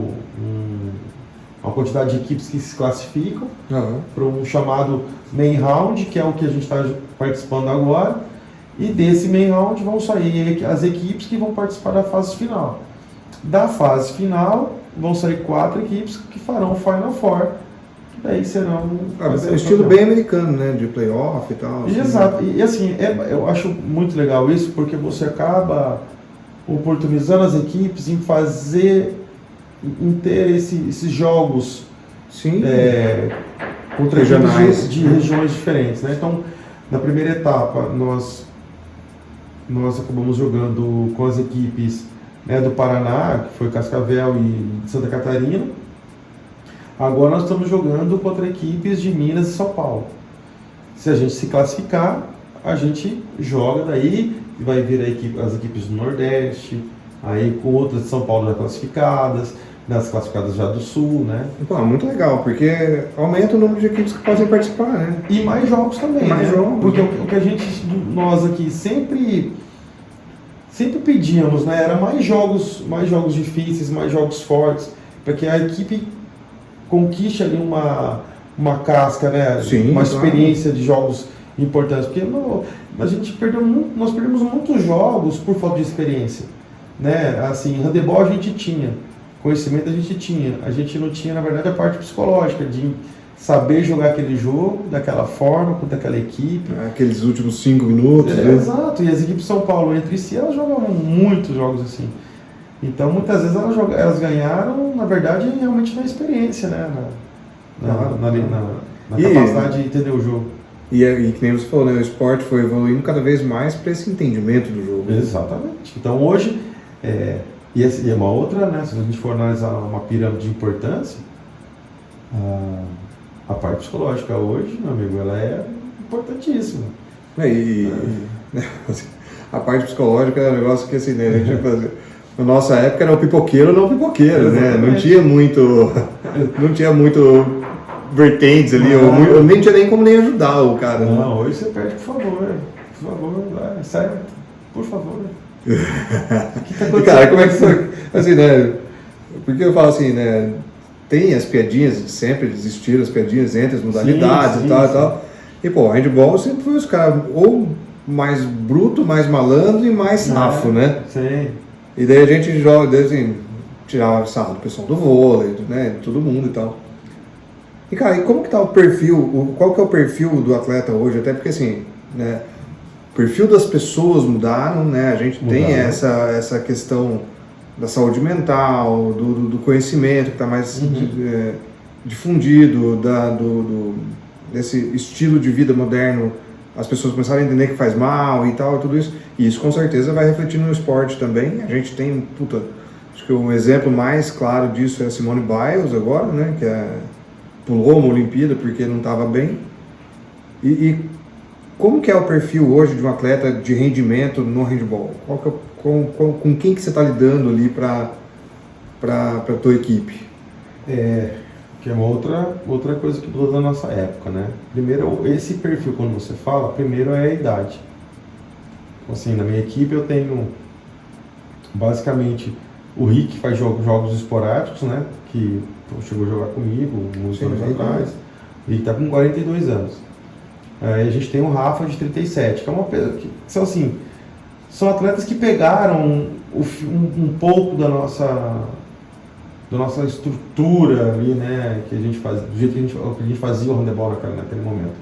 uma quantidade de equipes que se classificam para um chamado Main Round, que é o que a gente está participando agora, e desse Main Round vão sair as equipes que vão participar da fase final. Da fase final vão sair 4 equipes que farão o Final Four, que daí serão... estilo bem americano, né? De playoff e tal. Assim. Exato, e assim, eu acho muito legal isso, porque você acaba oportunizando as equipes em ter esses jogos contra equipes de regiões diferentes, né? Então, na primeira etapa, nós acabamos jogando com as equipes né, do Paraná, que foi Cascavel e de Santa Catarina. Agora nós estamos jogando contra equipes de Minas e São Paulo. Se a gente se classificar, a gente joga daí e vai vir as equipes do Nordeste, aí com outras de São Paulo já classificadas, das classificadas já do Sul, né? Pô, muito legal, porque aumenta o número de equipes que podem participar, né? E mais jogos também, mais né? jogos, porque né? o que a gente, nós aqui sempre pedíamos, né? Era mais jogos difíceis, mais jogos fortes, para que a equipe conquiste ali uma casca, né? Sim, uma claro. experiência de jogos importantes, porque nós perdemos muitos jogos por falta de experiência, né? Assim, handebol a gente tinha, conhecimento a gente não tinha, na verdade, a parte psicológica de saber jogar aquele jogo daquela forma, com daquela equipe. Aqueles últimos 5 minutos, né? Exato, e as equipes de São Paulo entre si, elas jogavam muitos jogos assim. Então, muitas vezes elas ganharam, na verdade, realmente na experiência, né? Na capacidade de entender o jogo. E que nem você falou, né? O esporte foi evoluindo cada vez mais para esse entendimento do jogo. Exatamente. Então, hoje, e é uma outra, né? Se a gente for analisar uma pirâmide de importância, a parte psicológica hoje, meu amigo, ela é importantíssima. A parte psicológica é um negócio que assim, né, a gente fazia. Na nossa época era o pipoqueiro ou não pipoqueiro, né? Não tinha muito vertentes ali, eu nem tinha nem como nem ajudar o cara. Não, né? hoje você pede, por favor, vai, certo, por favor. O que tá acontecendo? Cara, como é que foi? Assim, né? Porque eu falo assim, né? Tem as piadinhas, sempre existiram as piadinhas entre as modalidades e tal. E pô, o handball sempre foi os caras ou mais bruto, mais malandro e mais safo, né? Sim. E daí a gente joga, assim, tirava sarro do pessoal do vôlei, né? De todo mundo e tal. E cara, e como que tá o perfil, qual que é o perfil do atleta hoje? Até porque assim, né? O perfil das pessoas mudaram, né? A gente tem essa questão da saúde mental, do conhecimento que está mais difundido, desse estilo de vida moderno, as pessoas começaram a entender que faz mal e tal, tudo isso. E isso com certeza vai refletir no esporte também. A gente tem, acho que um exemplo mais claro disso é a Simone Biles agora, né? Que pulou uma Olimpíada porque não estava bem. E como que é o perfil hoje de um atleta de rendimento no handball? Com quem que você está lidando ali para a tua equipe? Que é uma outra coisa que mudou da nossa época, né? Primeiro, esse perfil, quando você fala, primeiro é a idade. Assim, na minha equipe eu tenho basicamente o Rick, que faz jogos esporádicos, né? Que chegou a jogar comigo uns anos atrás. E está com 42 anos. Aí a gente tem o Rafa de 37, que é uma que são assim, são atletas que pegaram um pouco da nossa estrutura ali, né, que a gente faz, do jeito que a gente fazia o handebol naquele momento.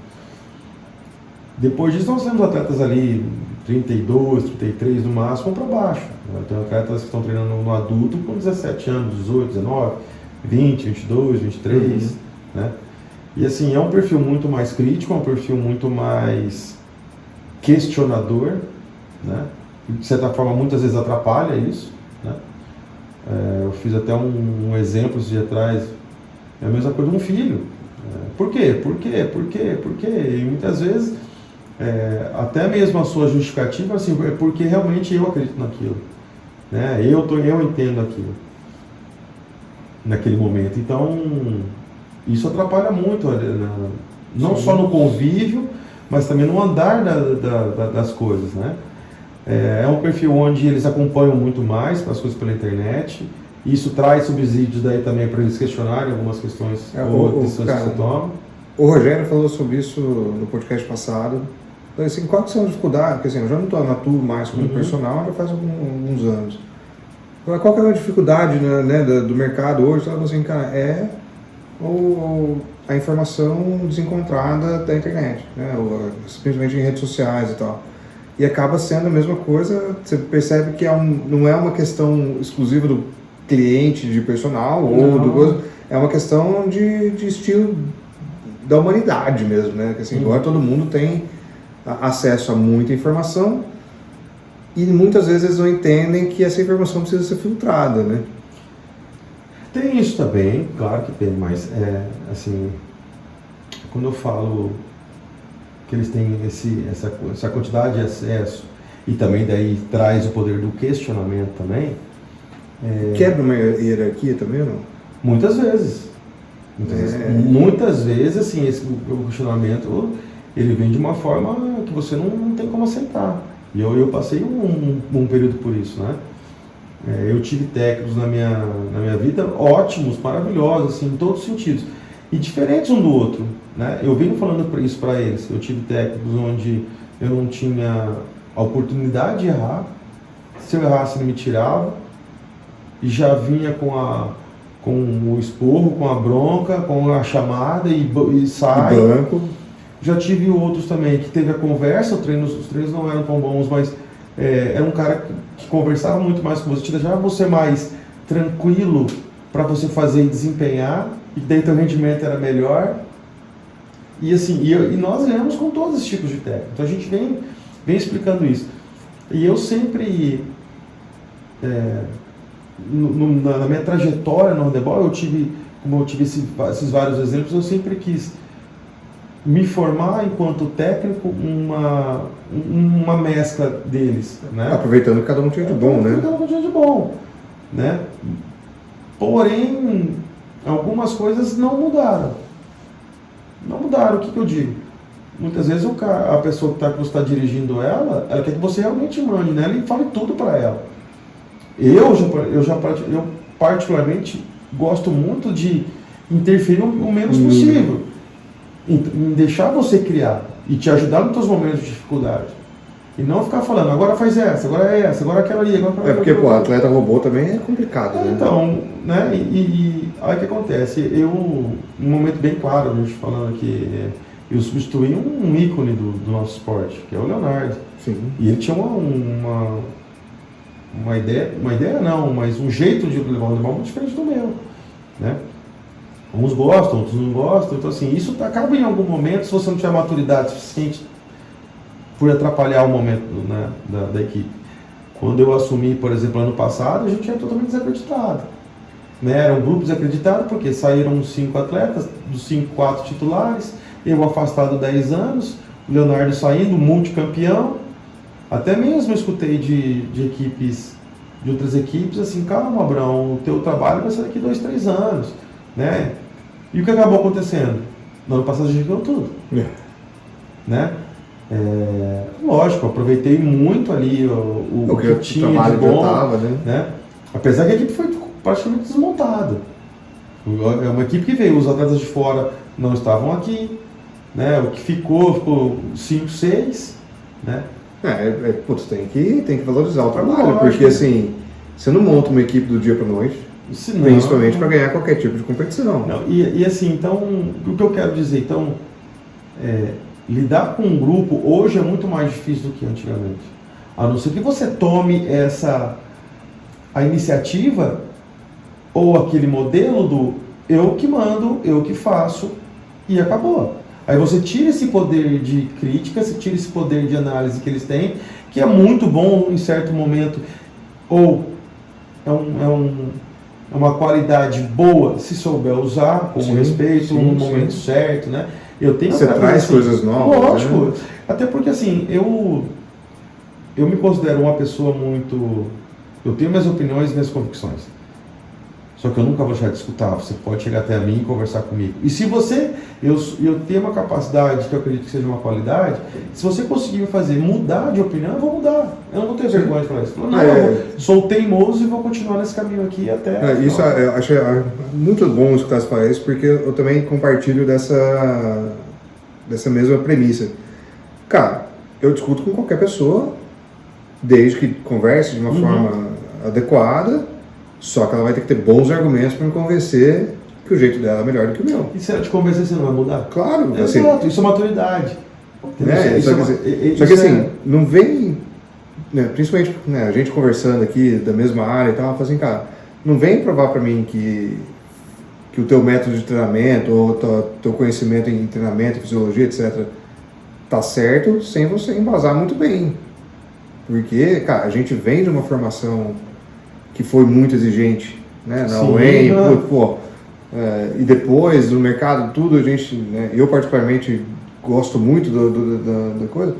Depois disso nós temos atletas ali 32, 33 no máximo para baixo. Tem atletas que estão treinando no adulto com 17 anos, 18, 19, 20, 22, 23, né? E assim, é um perfil muito mais crítico, é um perfil muito mais questionador, né? E de certa forma muitas vezes atrapalha isso, né? Eu fiz até um exemplo esses dias atrás, é a mesma coisa de um filho. Por quê? E muitas vezes, até mesmo a sua justificativa, assim, é porque realmente eu acredito naquilo, né? Eu entendo aquilo, naquele momento. Então, isso atrapalha muito, não só no convívio, mas também no andar das coisas, né? É um perfil onde eles acompanham muito mais as coisas pela internet. Isso traz subsídios daí também para eles questionarem algumas questões ou decisões que você toma. O Rogério falou sobre isso no podcast passado. Assim, quais são as dificuldades? Porque assim, eu já não atuo mais como personal, já faz alguns anos. Qual que é a dificuldade, né, do mercado hoje? Assim, cara, a informação desencontrada da internet, né? Simplesmente em redes sociais e tal. E acaba sendo a mesma coisa, você percebe que não é uma questão exclusiva do cliente, de personal, ou do coisa, é uma questão de estilo da humanidade mesmo, né? Que assim, agora todo mundo tem acesso a muita informação e muitas vezes eles não entendem que essa informação precisa ser filtrada, né? Tem isso também, claro que tem, mas assim, quando eu falo que eles têm essa quantidade de acesso e também daí traz o poder do questionamento também. Quebra uma hierarquia também ou não? Muitas vezes. Muitas vezes, assim, o questionamento, ele vem de uma forma que você não tem como aceitar. E eu passei um período por isso, né? Eu tive técnicos na minha vida ótimos, maravilhosos, assim, em todos os sentidos. E diferentes um do outro, né? Eu venho falando isso para eles. Eu tive técnicos onde eu não tinha a oportunidade de errar. Se eu errasse, ele me tirava. E já vinha com o esporro, com a bronca, com a chamada e sai. Banco. Já tive outros também que teve a conversa, os treinos não eram tão bons, mas era um cara que conversava muito mais com você, te deixava você mais tranquilo para você fazer e desempenhar, e daí teu rendimento era melhor. E assim, e nós ganhamos com todos esses tipos de técnica. Então a gente vem explicando isso. E eu sempre, na minha trajetória no handebol, como eu tive esses vários exemplos, eu sempre quis me formar enquanto técnico uma mescla deles, né? Aproveitando que cada um tinha de bom, né? Cada um tinha de bom, né? Porém, algumas coisas não mudaram. Não mudaram, o que eu digo? Muitas vezes a pessoa que você está dirigindo ela quer que você realmente mande nela e fale tudo para ela. Eu particularmente gosto muito de interferir o menos possível. Em deixar você criar e te ajudar nos seus momentos de dificuldade. E não ficar falando, agora faz essa, agora é essa, agora aquela ali, agora aquela ali. Porque, pô, atleta robô também é complicado, né? Então, né, aí o que acontece? Eu, um momento bem claro, a gente falando aqui, eu substituí um ícone do nosso esporte, que é o Leonardo. Sim. E ele tinha uma ideia não, mas um jeito de levar o handebol muito diferente do meu, né? Uns gostam, outros não gostam, então assim, isso acaba em algum momento, se você não tiver maturidade suficiente, por atrapalhar o momento, né, da equipe. Quando eu assumi, por exemplo, ano passado, a gente era totalmente desacreditado, né? Era um grupo desacreditado porque saíram 5 atletas, dos 5, 4 titulares, eu afastado 10 anos, o Leonardo saindo, multicampeão. Até mesmo eu escutei de outras equipes, assim, calma, Abrão, o teu trabalho vai ser daqui 2, 3 anos, né? E o que acabou acontecendo? No ano passado a gente ganhou tudo, né? Lógico, aproveitei muito ali o que tinha de bom, tava, né? Apesar que a equipe foi praticamente desmontada. É uma equipe que veio, os atletas de fora não estavam aqui, né? O que ficou 5, 6, né? Putz, tem que valorizar o trabalho, Lógico. porque assim, você não monta uma equipe do dia para noite, principalmente para ganhar qualquer tipo de competição. Não, e assim, então, o que eu quero dizer, então, lidar com um grupo hoje é muito mais difícil do que antigamente. A não ser que você tome a iniciativa ou aquele modelo do eu que mando, eu que faço e acabou. Aí você tira esse poder de crítica, você tira esse poder de análise que eles têm, que é muito bom em certo momento, ou é uma qualidade boa se souber usar com respeito, no momento certo, né? Eu tenho você traz assim, coisas novas. Lógico, né? Até porque assim, eu me considero uma pessoa muito... Eu tenho minhas opiniões e minhas convicções. Só que eu nunca vou deixar de escutar. Você pode chegar até a mim e conversar comigo. E se você... Eu tenho uma capacidade que eu acredito que seja uma qualidade. Se você conseguir me fazer mudar de opinião, eu vou mudar. Eu não vou ter vergonha de falar isso. Não, eu sou teimoso e vou continuar nesse caminho aqui até... Isso eu acho muito bom escutar você falar isso, porque eu também compartilho dessa mesma premissa. Cara, eu discuto com qualquer pessoa, desde que converse de uma forma adequada, só que ela vai ter que ter bons argumentos para me convencer que o jeito dela é melhor do que o meu. E se ela te convencer, você não vai mudar? Claro. Exato, isso é maturidade. Só que assim, não vem, né, principalmente a gente conversando aqui da mesma área e tal, fala assim, cara, não vem provar para mim que o teu método de treinamento ou teu conhecimento em treinamento, fisiologia, etc., tá certo, sem você embasar muito bem. Porque, cara, a gente vem de uma formação que foi muito exigente, né? Na Sim, UEM, né? e depois no mercado, tudo a gente, né? Eu particularmente gosto muito da coisa.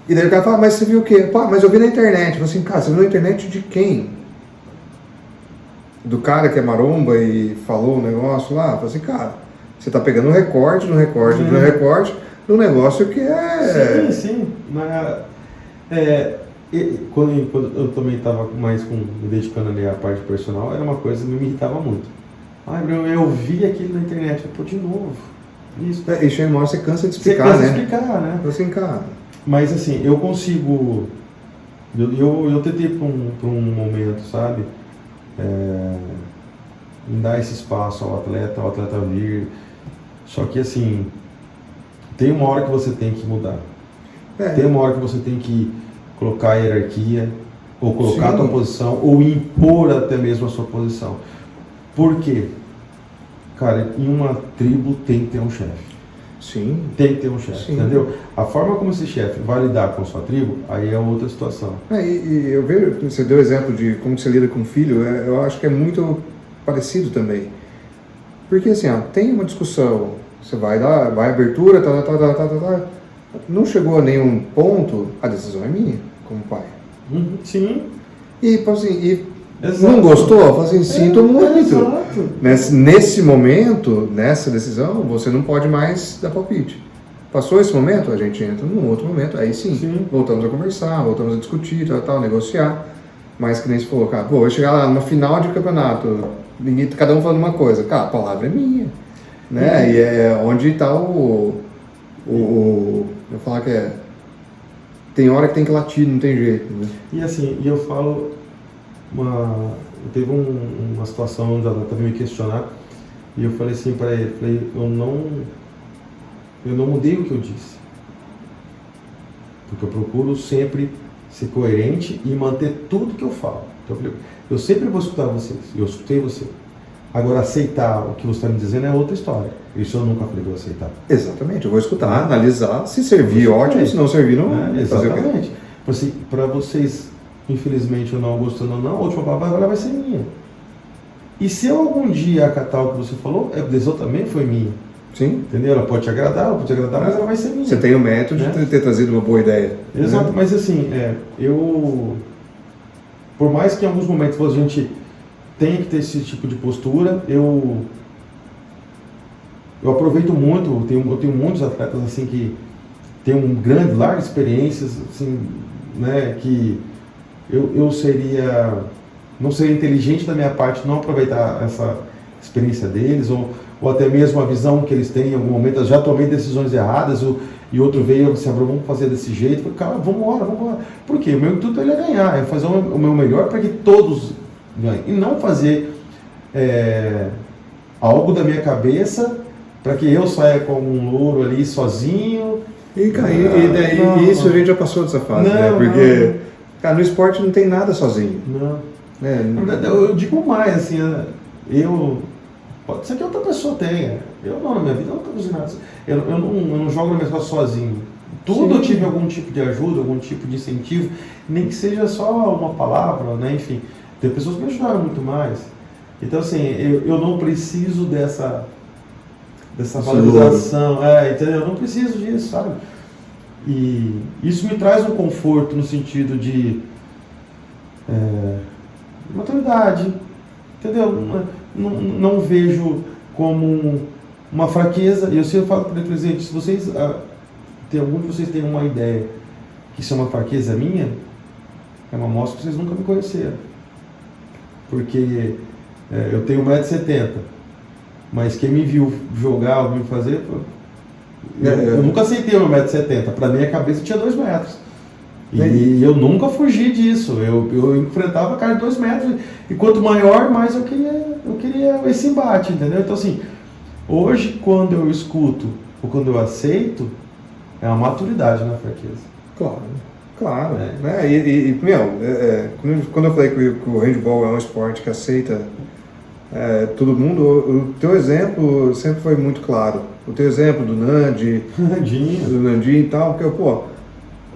E daí o cara fala, mas você viu o quê? Pá, mas eu vi na internet. Eu falo assim, cara, você viu na internet de quem? Do cara que é maromba e falou um negócio lá? Eu falo assim, cara, você tá pegando um recorte, no recorte, no recorte, do negócio que é... Sim. Mas, quando eu também estava mais me dedicando ali à parte personal, era uma coisa que me irritava muito. Ai, Bruno, eu vi aquilo na internet, pô, de novo. Isso. E chega uma hora você cansa de Você explicar, cansa né? de explicar, né? Assim, cara... Mas assim, eu consigo. Eu tentei por um momento, sabe? Em dar esse espaço ao atleta vir. Só que assim, tem uma hora que você tem que mudar. Tem uma hora que você tem que colocar a hierarquia, ou colocar a tua posição, ou impor até mesmo a sua posição. Por quê? Cara, em uma tribo tem que ter um chefe. Sim. Tem que ter um chefe, entendeu? A forma como esse chefe vai lidar com a sua tribo, aí é outra situação. E eu vejo, você deu exemplo de como você lida com o filho, eu acho que é muito parecido também. Porque assim, tem uma discussão, você vai abertura, não chegou a nenhum ponto, a decisão é minha, como pai. Sim. E, assim, Exato. não gostou? Eu falo assim, sinto muito. Exato. Nesse momento, nessa decisão, você não pode mais dar palpite. Passou esse momento, a gente entra num outro momento, aí sim. Voltamos a conversar, voltamos a discutir, negociar. Mas que nem se falou, cara, vai chegar lá no final de campeonato, cada um falando uma coisa, cara, a palavra é minha. Né? E é onde está eu vou falar que tem hora que tem que latir, não tem jeito. Né? E assim, eu falo, teve uma situação onde ela teve me questionar, e eu falei assim para ele, eu não mudei o que eu disse, porque eu procuro sempre ser coerente e manter tudo que eu falo. Então, eu sempre vou escutar vocês, eu escutei você. Agora, aceitar o que você está me dizendo é outra história. Isso eu nunca falei que eu vou aceitar. Exatamente, eu vou escutar, analisar, se servir, ótimo, se não servir, não. Exatamente. Assim, para vocês, infelizmente, eu não gostando ou não, a última palavra agora vai ser minha. E se eu algum dia acatar o que você falou, a decisão também foi minha. Sim. Entendeu? Ela pode te agradar, mas ela vai ser minha. Você tem o método de ter trazido uma boa ideia. Exato, né? Mas assim, por mais que em alguns momentos a gente tenha que ter esse tipo de postura, eu aproveito muito, eu tenho muitos atletas assim que têm largas experiências, assim, né, que eu não seria inteligente da minha parte não aproveitar essa experiência deles, ou até mesmo a visão que eles têm em algum momento. Eu já tomei decisões erradas, e outro veio e disse, vamos fazer desse jeito. Eu falei, cara, vamos embora. Por quê? O meu intuito é ganhar, é fazer o meu melhor para que todos ganhem. E não fazer algo da minha cabeça para que eu saia com um louro ali sozinho. E isso a gente já passou dessa fase, né? Porque cara, no esporte não tem nada sozinho. Não. Na verdade, eu digo mais, assim, pode ser que outra pessoa tenha. Eu não, na minha vida eu nunca fiz nada. Eu não jogo na minha casa sozinho. Tudo eu tive algum tipo de ajuda, algum tipo de incentivo, nem que seja só uma palavra, né? Enfim, tem pessoas que me ajudaram muito mais. Então, assim, eu não preciso dessa valorização, entendeu? Eu não preciso disso, sabe? E isso me traz um conforto no sentido de maturidade, entendeu? Não vejo como uma fraqueza. E eu sempre falo para eles, gente, se vocês algum de vocês tem uma ideia que isso é uma fraqueza minha, é uma mostra que vocês nunca me conheceram. Porque eu tenho 1,70 m, mas quem me viu jogar ou me fazer, eu nunca aceitei o 1,70 m. Para minha cabeça tinha 2 metros. E eu nunca fugi disso. Eu enfrentava a cara de 2 metros. E quanto maior, mais eu queria esse embate, entendeu? Então, assim, hoje, quando eu escuto ou quando eu aceito, é uma maturidade na fraqueza. Claro. Né? Quando eu falei que o handball é um esporte que aceita todo mundo, o teu exemplo sempre foi muito claro. O teu exemplo do Nandinho e tal, porque,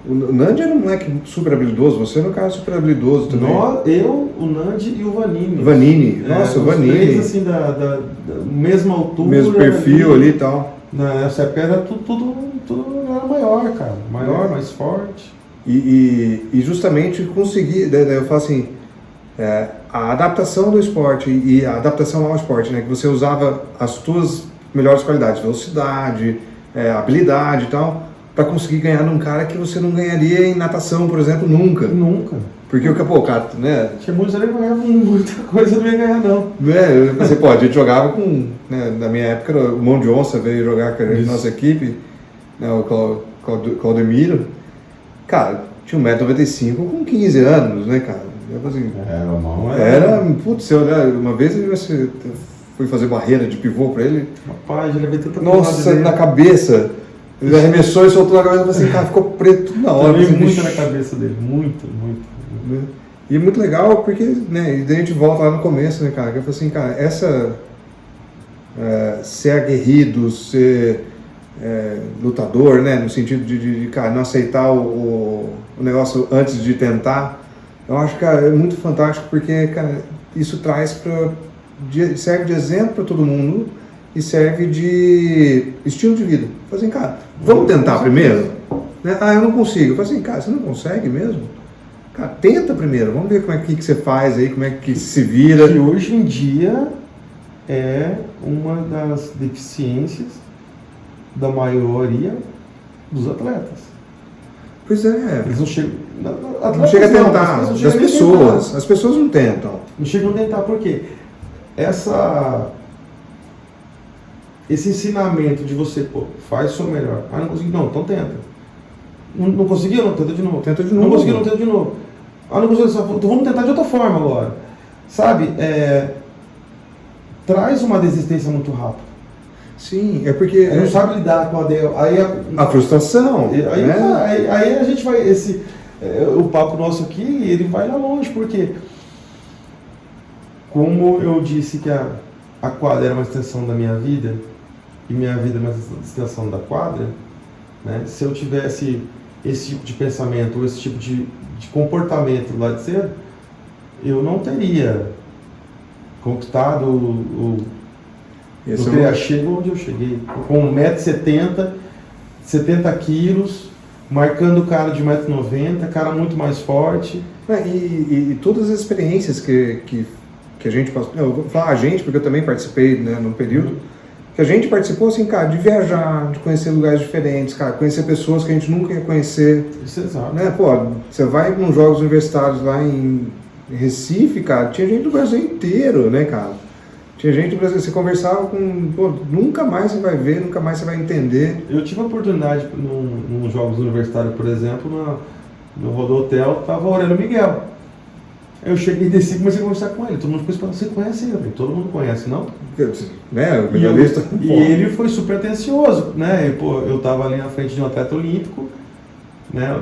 O Nandi era um moleque super habilidoso, você no caso super habilidoso também. Eu, o Nandi e o Vanini. Vanini, nossa, o Vanini. Os três assim da mesma altura. Mesmo perfil ali e tal. Nessa época era tudo era maior, cara. Maior, mais forte. E justamente conseguir, eu falo assim, a adaptação do esporte e a adaptação ao esporte, né? Que você usava as tuas melhores qualidades, velocidade, habilidade e tal, para conseguir ganhar num cara que você não ganharia em natação, por exemplo, nunca. Nunca. Porque o cara, né? Tinha muitos ali que ganhavam muita coisa, não ia ganhar não. Você pode, a gente jogava com, né, na minha época, o Mão de Onça veio jogar com a nossa equipe, né, o Claudemiro. Cara, tinha 1,95 m com 15 anos, né, cara? Assim, o Mão putz, uma vez eu fui fazer barreira de pivô pra ele. Rapaz, já levei tanta nossa, na cabeça. Ele arremessou e soltou na cabeça e assim, cara, ficou preto na hora. Também muito na cabeça dele, muito. E é muito legal porque, né, e daí a gente volta lá no começo, né, cara, que eu falei assim, cara, ser aguerrido, ser lutador, né, no sentido de cara, não aceitar o negócio antes de tentar, eu acho, cara, é muito fantástico porque, cara, isso serve de exemplo para todo mundo e serve de estilo de vida. Eu falei assim, cara, vamos tentar primeiro? Né? Eu não consigo. Eu falei assim, cara, você não consegue mesmo? Cara, tenta primeiro, vamos ver como é que você faz aí, como é que se vira. Que hoje em dia é uma das deficiências da maioria dos atletas. Pois é. Eles não chegam. Não chega a tentar. As pessoas não tentam. Não chegam a tentar, por quê? Esse ensinamento de você, faz o seu melhor. Não consegui, não, então tenta. Não conseguiu? Não, tenta de novo. Não conseguiu, não, tenta de novo. Não conseguiu, então vamos tentar de outra forma agora. Sabe? Traz uma desistência muito rápida. Sim, é porque... Não sabe lidar com a frustração. Aí a gente vai... o papo nosso aqui, ele vai lá longe, porque... Como eu disse que a quadra era uma extensão da minha vida, e minha vida é uma extensão da quadra, né? Se eu tivesse esse tipo de pensamento, ou esse tipo de comportamento lá de cedo, eu não teria conquistado eu teria chegado onde eu cheguei, com 1,70 m, 70 quilos, marcando o cara de 1,90 m, cara muito mais forte. E todas as experiências que a gente passou, eu vou falar a gente, porque eu também participei, né, num período, que a gente participou, assim, cara, de viajar, de conhecer lugares diferentes, cara, conhecer pessoas que a gente nunca ia conhecer. Isso é exato. Né, você vai nos jogos universitários lá em Recife, cara, tinha gente do Brasil inteiro, né, cara? Tinha gente do Brasil, você conversava com, nunca mais você vai ver, nunca mais você vai entender. Eu tive a oportunidade, nos jogos universitários, por exemplo, no Rodohotel, tava o Aurélio Miguel. Eu cheguei e desci e comecei a conversar com ele. Todo mundo ficou você conhece ele? Todo mundo conhece, não? Né, o medalhista. E ele foi super atencioso, né? Eu estava ali na frente de um atleta olímpico, né?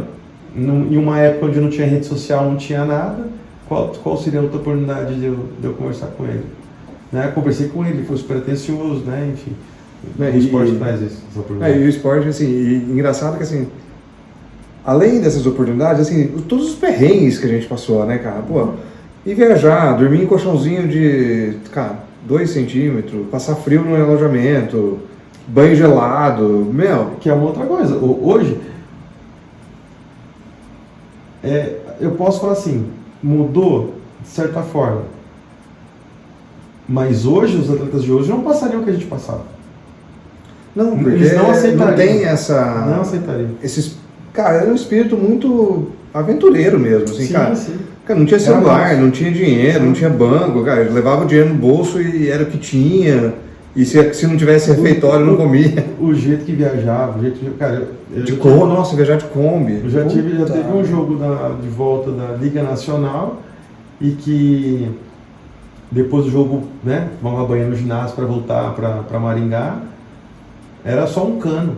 Em uma época onde não tinha rede social, não tinha nada. Qual seria a outra oportunidade de eu conversar com ele? Né? Conversei com ele, foi super atencioso, né? Enfim. O esporte traz isso. E o esporte, assim, engraçado que assim, além dessas oportunidades, assim, todos os perrengues que a gente passou, né, cara? E viajar, dormir em colchãozinho de, cara, 2 centímetros, passar frio no alojamento, banho gelado, Que é uma outra coisa. Hoje, eu posso falar assim, mudou de certa forma. Mas hoje, os atletas de hoje não passariam o que a gente passava. Não, porque eles não aceitariam. Não tem essa... Não aceitariam. Cara, era um espírito muito aventureiro mesmo, assim, sim, cara. Sim. Cara, não tinha celular, não tinha dinheiro, não tinha banco, cara. Eu levava o dinheiro no bolso e era o que tinha. E se não tivesse refeitório, não comia. O jeito que viajava, o jeito que... Cara, nossa, viajar de Kombi. Já teve um jogo de volta da Liga Nacional e que depois do jogo, né, tomava banho no ginásio para voltar para Maringá, era só um cano.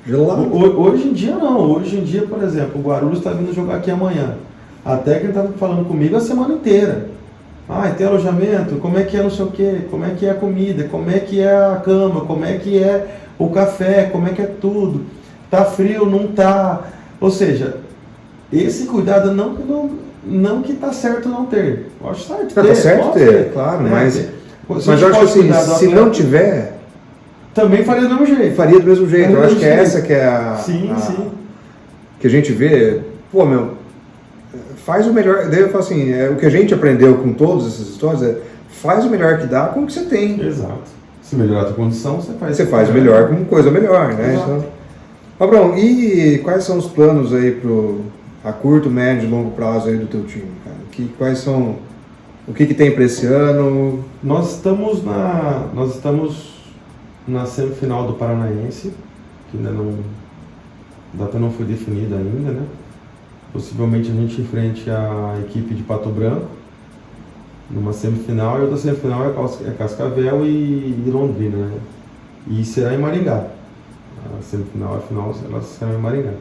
Gelado. Hoje em dia não. Hoje em dia, por exemplo, o Guarulhos está vindo jogar aqui amanhã. A técnica estava falando comigo a semana inteira. Tem alojamento, como é que é não sei o quê, como é que é a comida, como é que é a cama, como é que é o café, como é que é tudo. Tá frio, não tá. Ou seja, esse cuidado não que está certo não ter. Eu acho certo ter. Tá certo ter, claro, né? Mas eu acho que assim, se não tiver... Também faria do mesmo jeito. Faria do mesmo jeito. Eu acho que é essa que é Sim. que a gente vê, pô, meu, faz o melhor. Daí eu falo assim, o que a gente aprendeu com todas essas histórias é faz o melhor que dá com o que você tem. Exato. Se melhorar a tua condição, você faz melhor com coisa melhor, né? Exato. Então, Abrão, e quais são os planos aí a curto, médio e longo prazo aí do teu time, cara? Quais são, o que tem para esse ano? Nós estamos na semifinal do Paranaense, que ainda não, a data não foi definida ainda, né? Possivelmente a gente enfrente a equipe de Pato Branco numa semifinal, e outra semifinal é Cascavel e Londrina, né? E será em Maringá. A semifinal e a final elas serão em Maringá.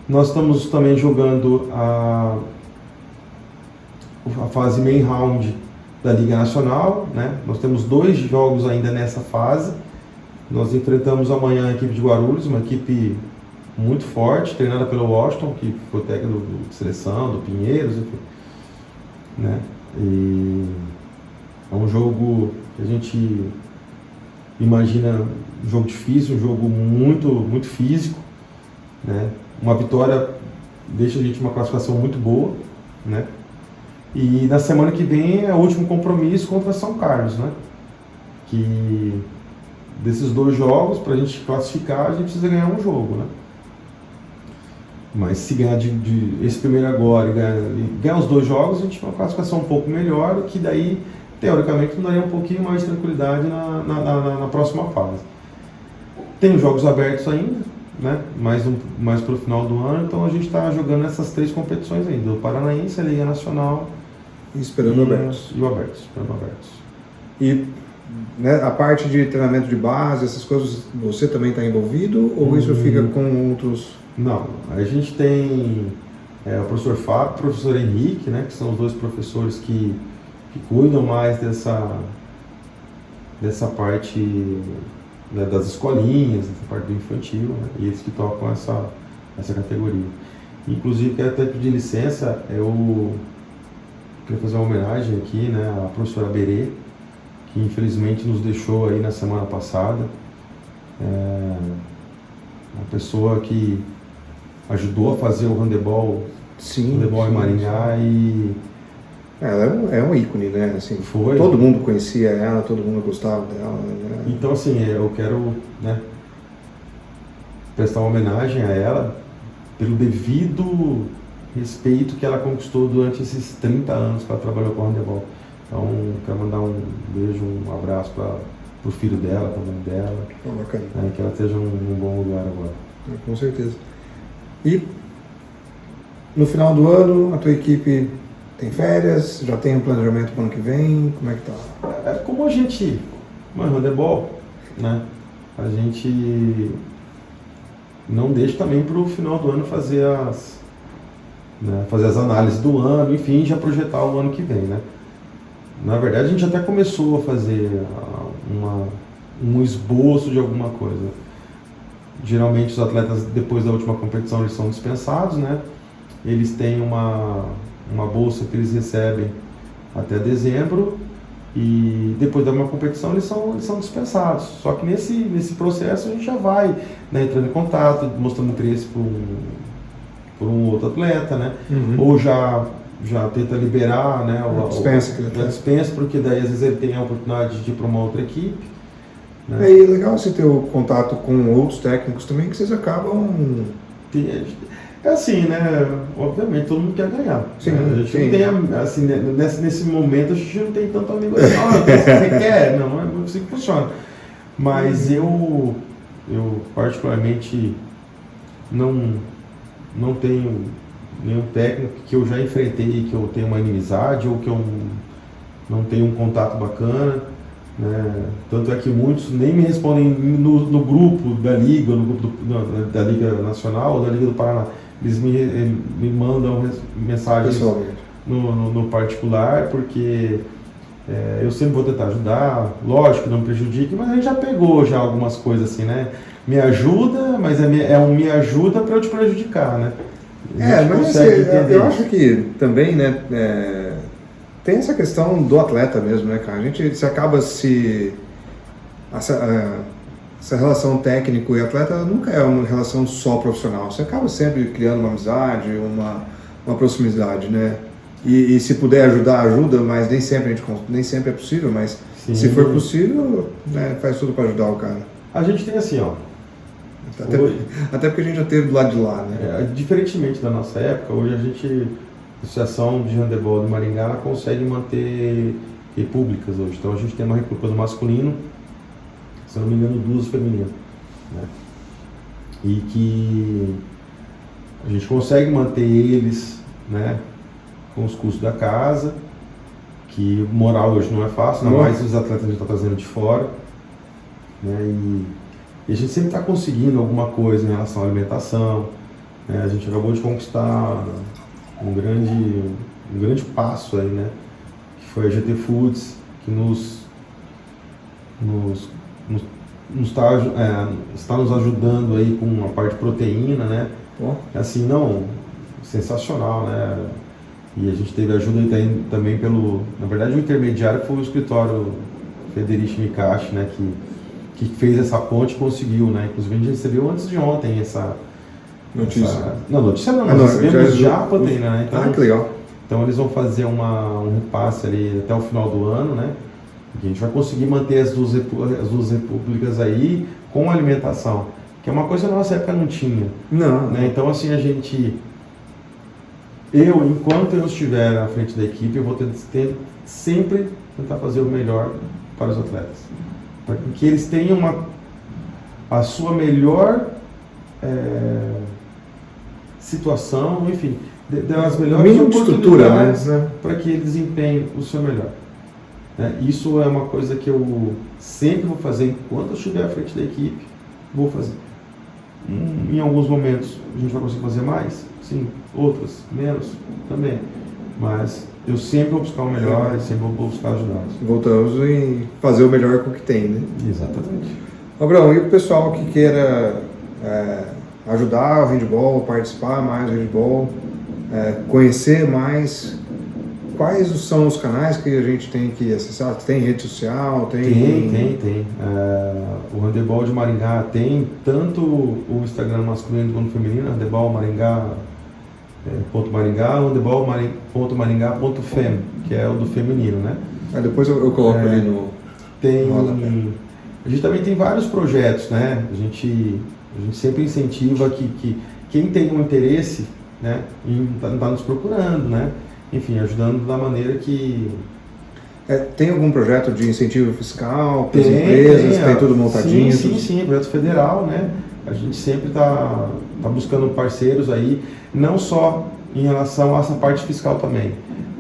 Nós estamos também jogando a fase main round da Liga Nacional, né? Nós temos 2 jogos ainda nessa fase. Nós enfrentamos amanhã a equipe de Guarulhos, uma equipe muito forte, treinada pelo Washington, que foi técnico de seleção, do Pinheiros, enfim, né? E é um jogo que a gente imagina um jogo difícil, um jogo muito, muito físico, né? Uma vitória deixa a gente uma classificação muito boa, né? E na semana que vem é o último compromisso contra São Carlos, né? Que desses 2 jogos, para a gente classificar, a gente precisa ganhar um jogo, né? Mas se ganhar esse primeiro agora e ganhar os 2 jogos, a gente tem uma classificação um pouco melhor, que daí, teoricamente, nos daria um pouquinho mais de tranquilidade na próxima fase. Tem os jogos abertos ainda, né? Mais para o final do ano, então a gente está jogando essas 3 competições ainda, o Paranaense, a Liga Nacional E esperando abertos. E o abertos, esperando abertos. E né, a parte de treinamento de base, essas coisas, você também está envolvido ou isso fica com outros? Não, a gente tem o professor Fábio e o professor Henrique, né, que são os 2 professores que cuidam mais dessa parte, né, das escolinhas, dessa parte do infantil, né, e eles que tocam essa categoria. Inclusive, quero até pedir licença, eu queria fazer uma homenagem aqui, né, à professora Berê, que infelizmente nos deixou aí na semana passada. Uma pessoa que ajudou a fazer o handebol, em Maringá, e ela é um ícone, né? Assim, foi. Todo mundo conhecia ela, todo mundo gostava dela. Né? Então, assim, eu quero, né, prestar uma homenagem a ela pelo devido respeito que ela conquistou durante esses 30 anos que ela trabalhou com handebol. Então, quero mandar um beijo, um abraço para o filho dela, para a mãe dela. Bacana. Né, que ela esteja num bom lugar agora. Com certeza. E no final do ano, a tua equipe tem férias? Já tem um planejamento para o ano que vem? Como é que tá? Como a gente, handebol, né? A gente não deixa também para o final do ano fazer as análises do ano, enfim, já projetar o ano que vem, né? Na verdade, a gente até começou a fazer um esboço de alguma coisa. Geralmente os atletas, depois da última competição, eles são dispensados, né? Eles têm uma bolsa que eles recebem até dezembro e depois da uma competição eles são dispensados. Só que nesse processo a gente já vai, né, entrando em contato, mostrando interesse por um outro atleta, né? Ou já tenta liberar, né, a dispensa, porque daí às vezes ele tem a oportunidade de ir para uma outra equipe. Né? É legal você ter o contato com outros técnicos também, que vocês acabam... É assim, né? Obviamente todo mundo quer ganhar. Sim, né? A gente sim. não tem, assim, nesse momento a gente não tem tanto amigo assim, você quer? Não é assim que funciona. Mas eu particularmente não tenho nenhum técnico que eu já enfrentei, que eu tenho uma inimizade ou que eu não tenho um contato bacana, né? Tanto é que muitos nem me respondem no grupo da Liga, no grupo da Liga Nacional ou da Liga do Paraná. Eles me mandam mensagens no particular, porque Eu sempre vou tentar ajudar, lógico que não me prejudique, mas a gente já pegou já algumas coisas assim, né? Me ajuda, mas me ajuda para eu te prejudicar, né? Mas eu acho que também, né, tem essa questão do atleta mesmo, né, cara? A gente se acaba essa relação técnico e atleta nunca é uma relação só profissional. Você acaba sempre criando uma amizade, uma proximidade, né? E se puder ajudar, ajuda, mas nem sempre é possível, mas sim, se for possível, né, faz tudo para ajudar o cara. A gente tem assim, ó. Até porque a gente já esteve do lado de lá, né? Diferentemente da nossa época, hoje a Associação de Handebol de Maringá ela consegue manter repúblicas hoje. Então a gente tem uma república do masculino, se não me engano, 2 femininas, né? E que a gente consegue manter eles, né, com os custos da casa, que moral hoje não é fácil, ainda mais os atletas que a gente está trazendo de fora, né? E a gente sempre está conseguindo alguma coisa em relação à alimentação, né? A gente acabou de conquistar um grande passo aí, né? Que foi a GT Foods, que está nos ajudando aí com a parte de proteína, né? Assim, não, sensacional, né? E a gente teve ajuda também na verdade o intermediário foi o escritório Federici Mikashi, né? Que fez essa ponte e conseguiu, né? Inclusive a gente recebeu antes de ontem essa notícia. Notícia não, nós recebemos já a proteína, né? Então, que legal. Então eles vão fazer um repasse ali até o final do ano, né? E a gente vai conseguir manter as duas repúblicas aí com alimentação, que é uma coisa que na nossa época não tinha. Não. Né? Então assim, enquanto eu estiver à frente da equipe, eu vou sempre tentar fazer o melhor para os atletas. Para que eles tenham a sua melhor situação, enfim, das melhores oportunidades, né? Para que eles desempenhem o seu melhor. Isso é uma coisa que eu sempre vou fazer enquanto eu estiver à frente da equipe, vou fazer. Em alguns momentos a gente vai conseguir fazer mais, sim, outras menos também, mas eu sempre vou buscar o melhor e sempre vou buscar ajudá-los. Voltamos em fazer o melhor com o que tem, né? Exatamente. Abraão, e o pessoal que queira ajudar o handball, participar mais do handball, conhecer mais, quais são os canais que a gente tem que acessar? Tem rede social? Tem. O Handebol de Maringá tem tanto o Instagram masculino quanto feminino, Handebol Maringá, .maringá, handebol.maringá.fem, que é o do feminino, né? Depois eu coloco ali no... A gente também tem vários projetos, né? A gente sempre incentiva que quem tem um interesse, né, em tá nos procurando, né? Enfim, ajudando da maneira que... tem algum projeto de incentivo fiscal para as empresas? Tem tudo montadinho? Sim, projeto federal, né? A gente sempre está buscando parceiros aí, não só em relação a essa parte fiscal também,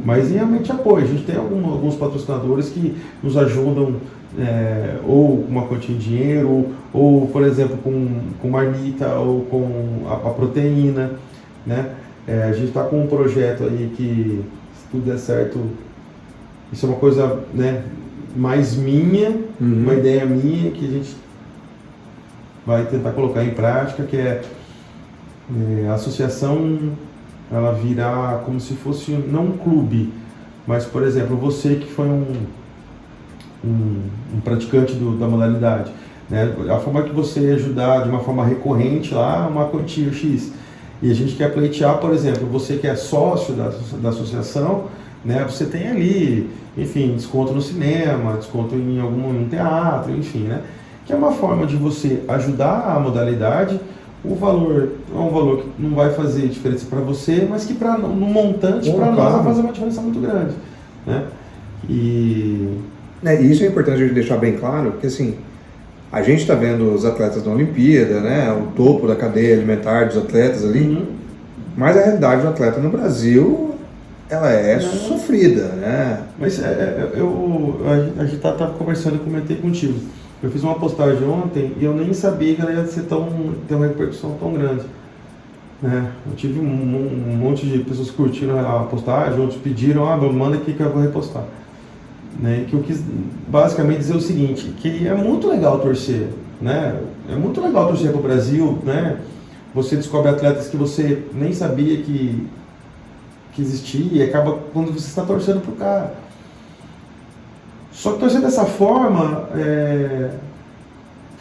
mas em realmente apoio. A gente tem alguns patrocinadores que nos ajudam, ou com uma quantia de dinheiro, ou por exemplo, com marmita, ou com a proteína, né? A gente está com um projeto aí que, se tudo der certo, isso é uma coisa, né, mais minha, uma ideia minha que a gente vai tentar colocar em prática, que a associação, ela virá como se fosse, não um clube, mas, por exemplo, você que foi um praticante da modalidade, né, a forma que você ajudar de uma forma recorrente lá, uma quantia X. E a gente quer pleitear, por exemplo, você que é sócio da associação, né, você tem ali, enfim, desconto no cinema, desconto em algum teatro, enfim, né, que é uma forma de você ajudar a modalidade. O valor é um valor que não vai fazer diferença para você, mas que no montante, para nós, vai fazer uma diferença muito grande, né? E isso é importante a gente deixar bem claro, porque assim, a gente está vendo os atletas da Olimpíada, né, o topo da cadeia alimentar dos atletas ali, mas a realidade do atleta no Brasil, ela é sofrida, né? Mas a gente tá conversando, eu comentei contigo. Eu fiz uma postagem ontem e eu nem sabia que ela ia ter uma repercussão tão grande, né? Eu tive um monte de pessoas curtindo a postagem, outros pediram, manda aqui que eu vou repostar. né? Que eu quis basicamente dizer o seguinte, que é muito legal torcer, né? É muito legal torcer para o Brasil, né? Você descobre atletas que você nem sabia que existia e acaba quando você está torcendo para o cara. Só que torcer dessa forma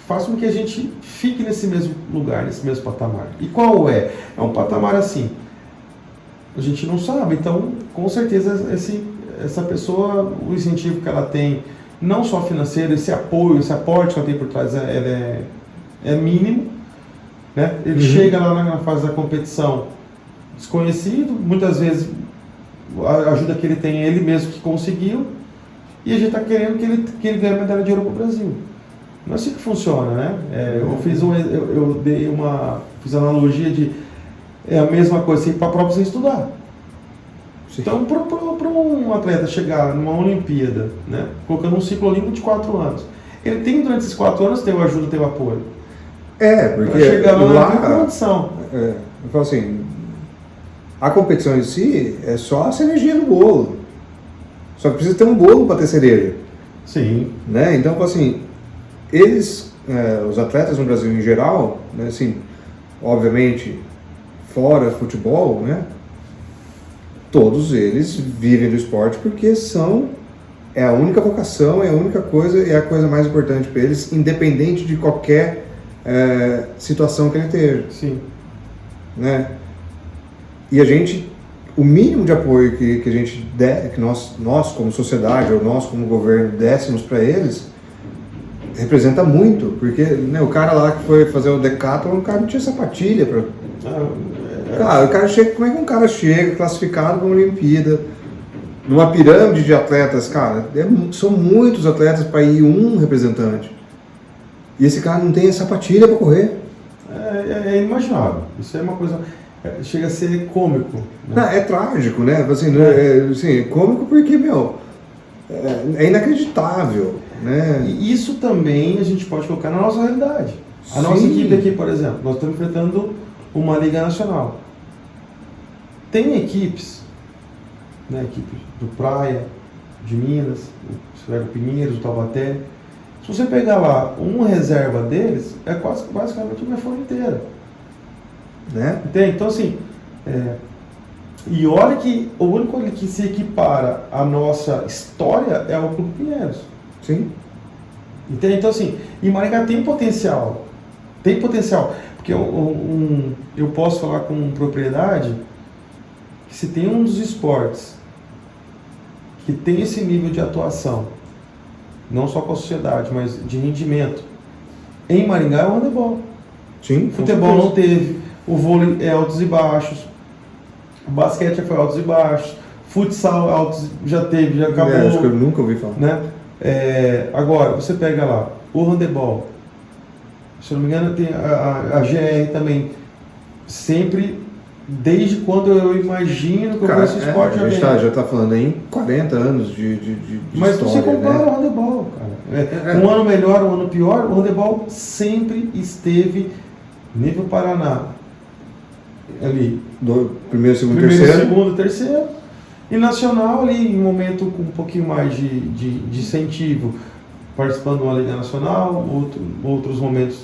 faz com que a gente fique nesse mesmo lugar, nesse mesmo patamar. E qual é? É um patamar assim. A gente não sabe, então com certeza essa pessoa, o incentivo que ela tem, não só financeiro, esse apoio, esse aporte que ela tem por trás é mínimo, né? Ele chega lá na fase da competição desconhecido, muitas vezes a ajuda que ele tem é ele mesmo que conseguiu, e a gente está querendo que ele ganhe medalha de ouro para o Brasil. Não é assim que funciona, né? Fiz analogia de a mesma coisa assim, para a prova você estudar. Sim. Então, para um atleta chegar numa Olimpíada, né, colocando um ciclo olímpico de 4 anos, ele tem durante esses 4 anos ter ajuda, ter apoio. Porque pra chegar lá tem condição. Eu falo assim, a competição em si é só a cerejinha do bolo. Só que precisa ter um bolo para ter cereja. Sim. Né? Então, assim, os atletas no Brasil em geral, né, assim, obviamente, fora futebol, né, todos eles vivem do esporte porque é a única vocação, é a única coisa, é a coisa mais importante para eles, independente de qualquer situação que ele esteja. Sim. Né? E o mínimo de apoio que a gente que nós como sociedade ou nós como governo dessemos para eles representa muito, porque, né, o cara lá que foi fazer o decathlon, o cara não tinha sapatilha para... Cara, o cara chega, como é que um cara chega classificado para uma Olimpíada, numa pirâmide de atletas, cara, são muitos atletas para ir um representante. E esse cara não tem a sapatilha para correr. É inimaginável. Isso é uma coisa... chega a ser cômico. Né? Não, é trágico, né? Assim, assim, cômico porque, é inacreditável. Né? E isso também a gente pode colocar na nossa realidade. A Sim. nossa equipe aqui, por exemplo, nós estamos enfrentando uma Liga Nacional. Tem equipes, né, equipe do Praia, de Minas, o Pinheiros, o Taubaté. Se você pegar lá uma reserva deles, é quase basicamente uma folha inteira. Né? Entende? Então, assim, e olha que o único que se equipara à nossa história é o Clube Pinheiros. Sim. Entende? Então, assim, e Maringá tem potencial. Tem potencial. Porque eu posso falar com propriedade que se tem um dos esportes que tem esse nível de atuação, não só com a sociedade, mas de rendimento, em Maringá é o handebol. Sim. Futebol não teve, o vôlei é altos e baixos, o basquete já foi altos e baixos, futsal altos já teve, já acabou. Acho que eu nunca ouvi falar. Né? Agora, você pega lá, o handebol, se não me engano tem a GR também, sempre, desde quando eu imagino que eu conheço o esporte. A gente já está falando aí em 40 anos de mas história, você compara, né? o handebol, cara. Um ano melhor, um ano pior, o handebol sempre esteve nível Paraná, ali. Do primeiro, segundo, terceiro. E nacional ali, em um momento com um pouquinho mais de incentivo, participando de uma Liga Nacional, outros momentos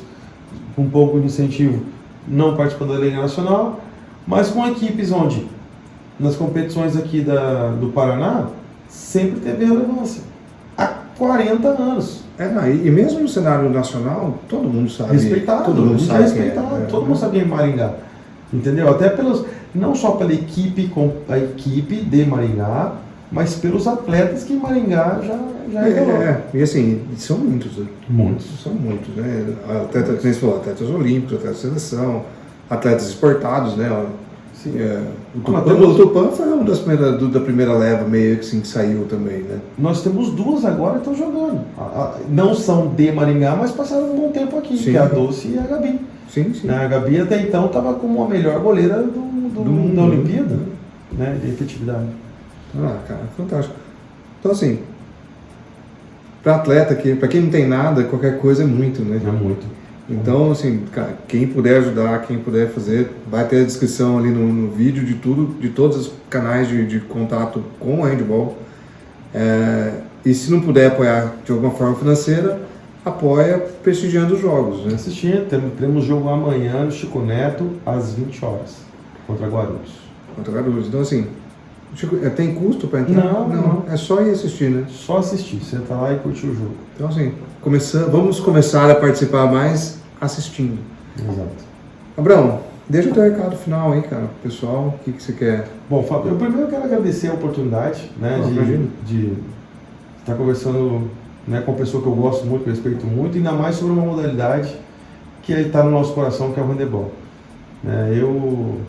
com um pouco de incentivo, não participando da Liga Nacional, mas com equipes onde, nas competições aqui do Paraná, sempre teve relevância. Há 40 anos. E mesmo no cenário nacional, todo mundo sabe. Respeitado. Todo mundo sabe respeitado. quem é. Todo mundo sabe quem é Maringá. Entendeu? Até não só pela equipe, a equipe de Maringá, mas pelos atletas que Maringá já é. E assim, são muitos. Né? Muitos. São muitos, né? Atletas, como você falou, atletas olímpicos, atletas de seleção, atletas exportados, né? Sim. O Tupã foi um da primeira leva, meio que assim, que saiu também, né? Nós temos duas agora que estão jogando. Não são de Maringá, mas passaram um bom tempo aqui, Sim. que é a Doce e a Gabi. Sim. A Gabi até então estava como a melhor goleira da Olimpíada, né, de efetividade. Cara, fantástico. Então assim, para atleta, para quem não tem nada, qualquer coisa é muito, né? É muito. Então, assim, cara, quem puder ajudar, quem puder fazer, vai ter a descrição ali no vídeo de todos os canais de contato com o handball. E se não puder apoiar de alguma forma financeira, apoia prestigiando os jogos, né? Assistindo, temos jogo amanhã no Chico Neto, às 20 horas, contra Guarulhos. Contra Guarulhos. Então, assim, tem custo para entrar? Não. É só ir assistir, né? Só assistir, senta lá e curtir o jogo. Então, assim, vamos começar a participar mais assistindo. Exato. Abrão, deixa o teu recado final aí, cara, pro pessoal, o que você quer? Bom, Fábio, eu primeiro quero agradecer a oportunidade, né, de estar conversando, né, com uma pessoa que eu gosto muito, que eu respeito muito, e ainda mais sobre uma modalidade que está no nosso coração, que é o handebol. Eu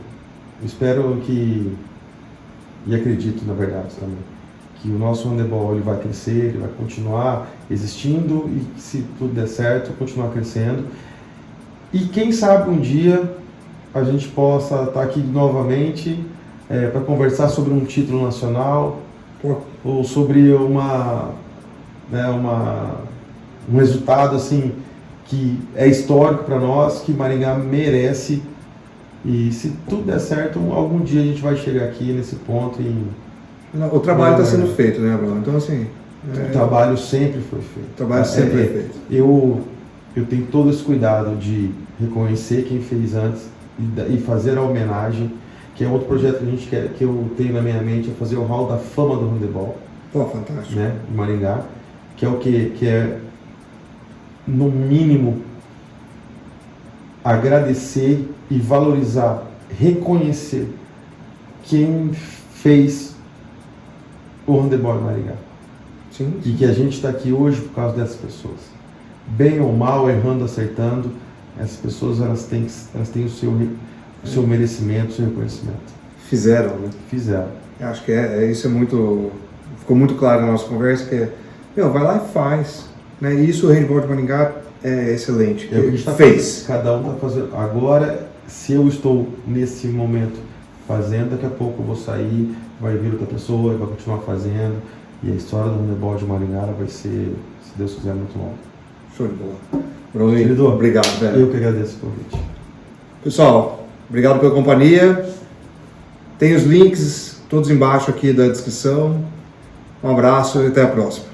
espero que, e acredito na verdade também, que o nosso handebol ele vai crescer, ele vai continuar existindo e, se tudo der certo, continuar crescendo. E quem sabe um dia a gente possa estar aqui novamente para conversar sobre um título nacional ou sobre um resultado assim que é histórico para nós, que Maringá merece. E se tudo der certo, algum dia a gente vai chegar aqui nesse ponto. O trabalho está sendo feito, né, Abrão? Então, assim... O trabalho sempre foi feito. O trabalho sempre foi feito. Eu tenho todo esse cuidado de reconhecer quem fez antes e fazer a homenagem, que é outro projeto que a gente quer, que eu tenho na minha mente, é fazer o Hall da Fama do Handebol. Pô, fantástico. Né, em Maringá, que é o quê? Que é, no mínimo, agradecer e valorizar, reconhecer quem fez o handebol em Maringá. Sim. E que a gente está aqui hoje por causa dessas pessoas. Bem ou mal, errando, acertando, essas pessoas elas têm o seu merecimento, o seu reconhecimento. Fizeram, né? Fizeram. Eu acho que isso é muito... Ficou muito claro na nossa conversa, que vai lá e faz. Né? E isso o handebol de Maringá é excelente. É o que a gente fez. Cada um está fazendo. Agora, se eu estou nesse momento fazendo, daqui a pouco eu vou sair, vai vir outra pessoa, vai continuar fazendo. E a história do handebol de Maringá vai ser, se Deus quiser, muito longa. Show de bola. Bruno, obrigado, velho. Eu que agradeço o convite. Pessoal, obrigado pela companhia. Tem os links todos embaixo aqui da descrição. Um abraço e até a próxima.